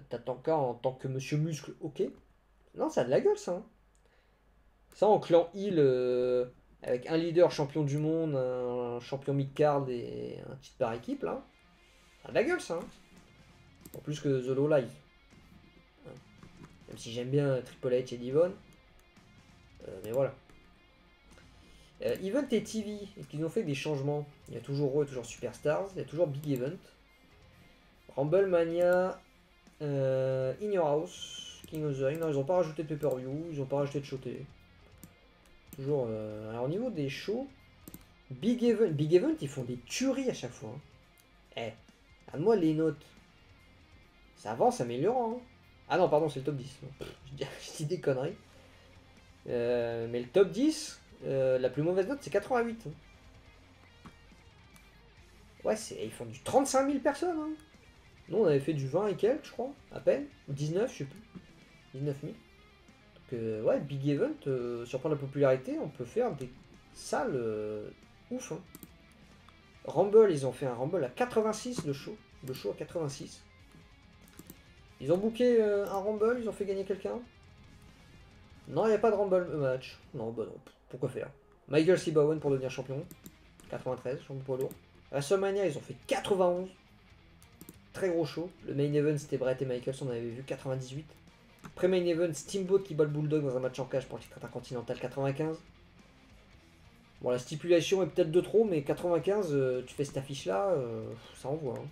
Tatanka en tant que Monsieur Muscle, ok. Non, ça a de la gueule ça. Hein. Ça en clan Hill, avec un leader champion du monde, un champion mid-card et un titre par équipe là. Ça a de la gueule ça. Hein. En plus que The Low Live. Même si j'aime bien Triple H et Devon. Mais voilà. Event et TV, ils ont fait des changements. Il y a toujours Raw et toujours Superstars. Il y a toujours Big Event. Rumble Mania. In Your House. King of the Ring. Non, ils n'ont pas rajouté de pay-per-view. Ils n'ont pas rajouté de show télé. Toujours. Alors au niveau des shows. Big Event, ils font des tueries à chaque fois. Hein. À moi les notes. Ça avance améliorant. Hein. Ah non, pardon, c'est le top 10. Je dis des conneries. Mais le top 10, la plus mauvaise note, c'est 88. Hein. Ouais, ils font du 35 000 personnes. Hein. Nous, on avait fait du 20 et quelques, je crois, à peine. 19, je sais plus. 19 000. Donc, ouais, Big Event, sur le plan de la popularité, on peut faire des salles ouf. Hein. Rumble, ils ont fait un Rumble à 86, le show. Le show à 86. Ils ont booké un Rumble, ils ont fait gagner quelqu'un. Non, il n'y a pas de Rumble match. Non, bah non, pourquoi faire? Michael C. Bowen pour devenir champion. 93, champion poids lourd. WrestleMania, ils ont fait 91. Très gros show. Le main event, c'était Bret et Michaels, on avait vu 98. Après main event, Steamboat qui bat le Bulldog dans un match en cage pour le titre intercontinental 95. Bon, la stipulation est peut-être de trop, mais 95, tu fais cette affiche-là, ça envoie. Hein.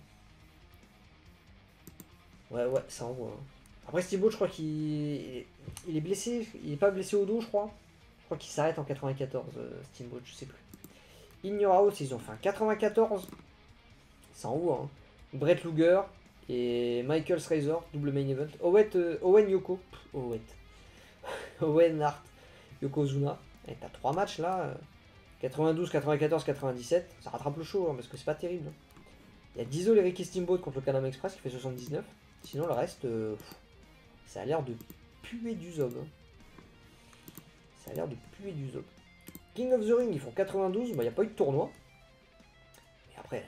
Ouais, ça envoie. Hein. Après Steamboat, je crois qu'il est blessé. Il est pas blessé au dos, je crois. Je crois qu'il s'arrête en 94, Steamboat, je sais plus. In Your House, ils ont fait un 94. Ça envoie. Hein. Bret Luger et Michaels Razor, double main event. Owen Yoko. Owen Hart, Yokozuna. Et t'as 3 matchs là. 92, 94, 97. Ça rattrape le show hein, parce que c'est pas terrible. Hein. Il y a Diesel et Ricky Steamboat contre le Canam Express qui fait 79. Sinon le reste, ça a l'air de puer du zob. Hein. Ça a l'air de puer du zob. King of the Ring, ils font 92. Il n'y a pas eu de tournoi. Et après,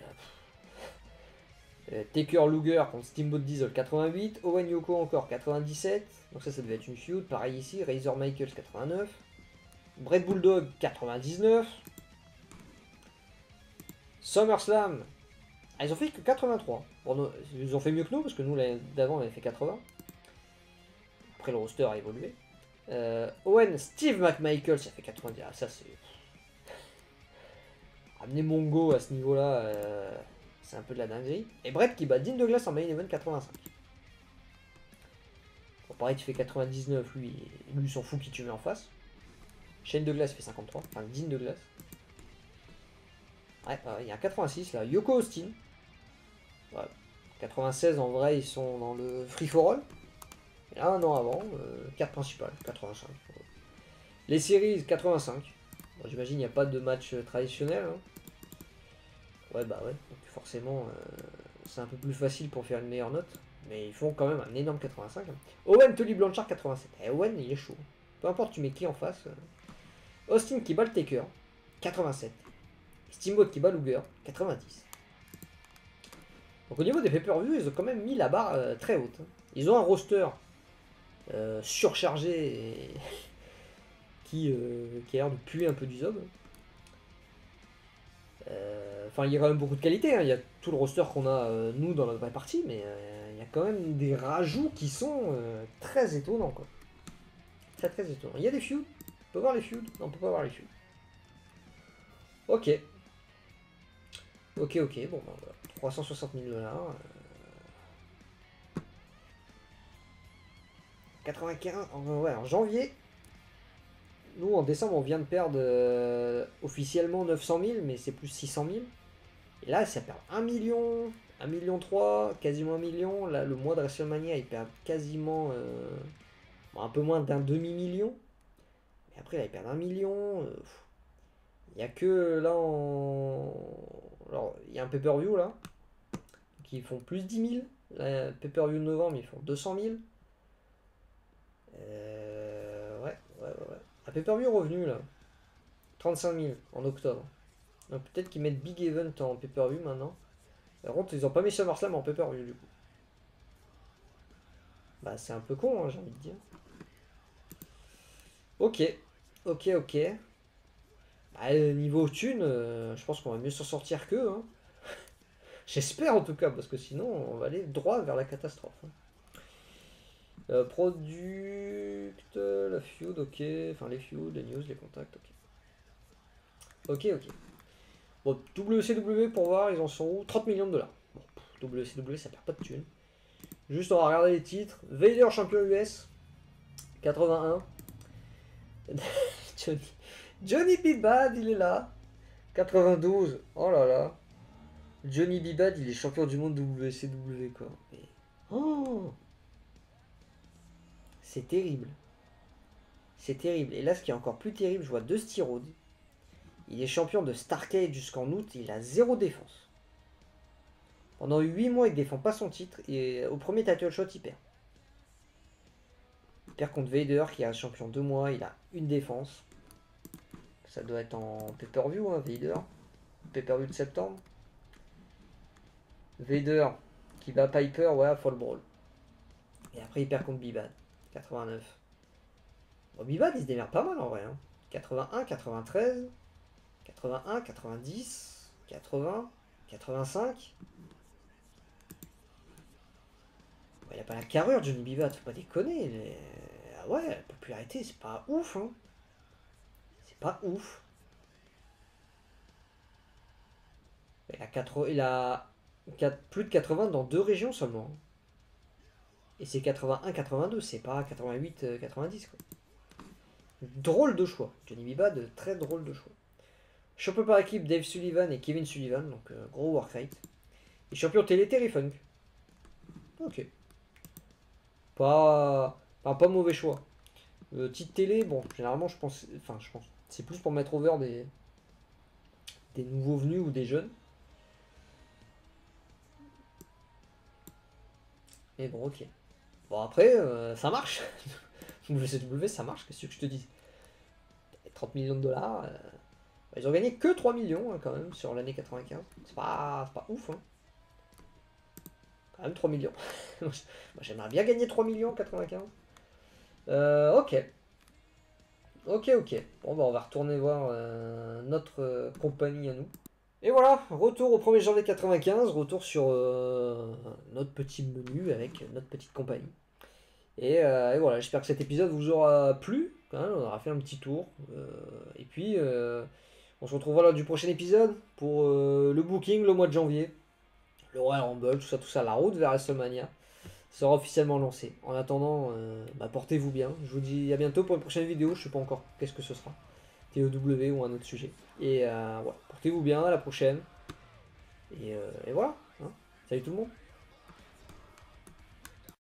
Taker Luger contre Steamboat Diesel 88. Owen Yoko encore 97. Donc ça devait être une feud. Pareil ici. Razor Michaels 89. Bret Bulldog 99. SummerSlam. ils ont fait que 83. Bon, ils ont fait mieux que nous, parce que nous, l'année d'avant, on avait fait 80. Après, le roster a évolué. Owen, Steve McMichael, ça fait 90. Ah, ça, c'est... Amener Mongo à ce niveau-là, c'est un peu de la dinguerie. Et Brett qui bat Dean Douglas en main event 85. Bon, pareil, tu fais 99, lui il s'en fout qui tu mets en face. Shane Douglas fait 53, enfin Dean Douglas. Ouais, il y a un 86 là, Yoko Austin. Ouais. 96 en vrai, ils sont dans le free for all. Et là, un an avant, carte principale, 85. Les séries, 85. Bon, j'imagine il n'y a pas de match traditionnel. Hein. Ouais, bah ouais, donc forcément, c'est un peu plus facile pour faire une meilleure note. Mais ils font quand même un énorme 85. Hein. Owen, Tully Blanchard, 87. Et Owen, il est chaud. Peu importe, tu mets qui en face. Austin qui bat le Taker, 87. Steamboat qui bat Luger, 90. Donc au niveau des pay-per-view, ils ont quand même mis la barre très haute. Hein. Ils ont un roster surchargé et qui a l'air de puer un peu du zob. Enfin, il y a quand même beaucoup de qualité. Hein. Il y a tout le roster qu'on a, nous, dans notre vraie partie, mais il y a quand même des rajouts qui sont très étonnants. Quoi. Très, très étonnants. Il y a des feuds. On peut voir les feuds. Non, on peut pas voir les feuds. Ok. Ok, ok. Bon, ben, voilà. 360 000 $. 95. Ouais, en janvier. Nous, en décembre, on vient de perdre officiellement 900 000, mais c'est plus 600 000. Et là, ça perd 1 million, 1 million 3, quasiment 1 million. Là, le mois de WrestleMania, ils perdent quasiment un peu moins d'un demi-million. Et après, là, ils perdent 1 million. Il n'y a que là en. Alors, il y a un pay-per-view là, qui font plus 10 000. Là, pay-per-view de novembre, ils font 200 000. Ouais. Un pay-per-view revenu là, 35 000 en octobre. Donc peut-être qu'ils mettent Big Event en pay-per-view maintenant. Par contre, ils ont pas mis SummerSlam en pay-per-view du coup. Bah c'est un peu con, hein, j'ai envie de dire. Ok, ok. Bah, niveau thune, je pense qu'on va mieux s'en sortir qu'eux. Hein. J'espère en tout cas, parce que sinon on va aller droit vers la catastrophe. Hein. Product, la feud, ok. Enfin les feuds, les news, les contacts, ok. Bon, WCW pour voir, ils en sont où? 30 millions de $. Bon, WCW ça perd pas de thunes. Juste on va regarder les titres. Vader champion US, 81. Johnny B. Bad, il est là. 92. Oh là là. Johnny B. Bad, il est champion du monde WCW quoi. Mais... Oh, c'est terrible. C'est terrible. Et là, ce qui est encore plus terrible, je vois Dusty Rhodes. Il est champion de Starrcade jusqu'en août. Il a 0 défense. Pendant 8 mois, il défend pas son titre. Et au premier title shot, il perd. Il perd contre Vader, qui est champion 2 mois. Il a une défense. Ça doit être en pay-per-view, hein, Vader. Pay-per-view de septembre. Vader qui bat Piper, ouais, à Fall Brawl. Et après, il perd contre Bibad. 89. Bon, Bibad, il se démerde pas mal en vrai. Hein. 81, 93, 81, 90, 80, 85. Bon, il a pas la carrure, Johnny Bibad, faut pas déconner. Ah ouais, la popularité, c'est pas ouf. Hein. C'est pas ouf. Il a plus de 80 dans 2 régions seulement. Et c'est 81-82, c'est pas 88-90 quoi. Drôle de choix. Johnny Bibad, très drôle de choix. Champion par équipe, Dave Sullivan et Kevin Sullivan, donc gros workrate. Et champion télé, Terry Funk. Ok. Pas mauvais choix. Titre télé, bon, généralement je pense. Enfin, je pense. C'est plus pour mettre over des nouveaux venus ou des jeunes. Mais bon, ok. Bon, après, ça marche. WCW, ça marche, qu'est-ce que je te dis? 30 millions de $. Ils ont gagné que 3 millions hein, quand même sur l'année 95. C'est pas ouf. Hein. Quand même 3 millions. Moi j'aimerais bien gagner 3 millions en 95. Ok. Bon bah on va retourner voir notre compagnie à nous. Et voilà, retour au 1er janvier 95, retour sur notre petit menu avec notre petite compagnie. Et voilà, j'espère que cet épisode vous aura plu. Hein, on aura fait un petit tour. Et puis, on se retrouve voilà du prochain épisode pour le booking le mois de janvier. Le Royal Rumble, tout ça, la route vers WrestleMania sera officiellement lancée. En attendant, portez-vous bien. Je vous dis à bientôt pour une prochaine vidéo. Je ne sais pas encore qu'est-ce que ce sera. TOW ou un autre sujet. Et voilà, portez-vous bien, à la prochaine. Et voilà. Hein. Salut tout le monde.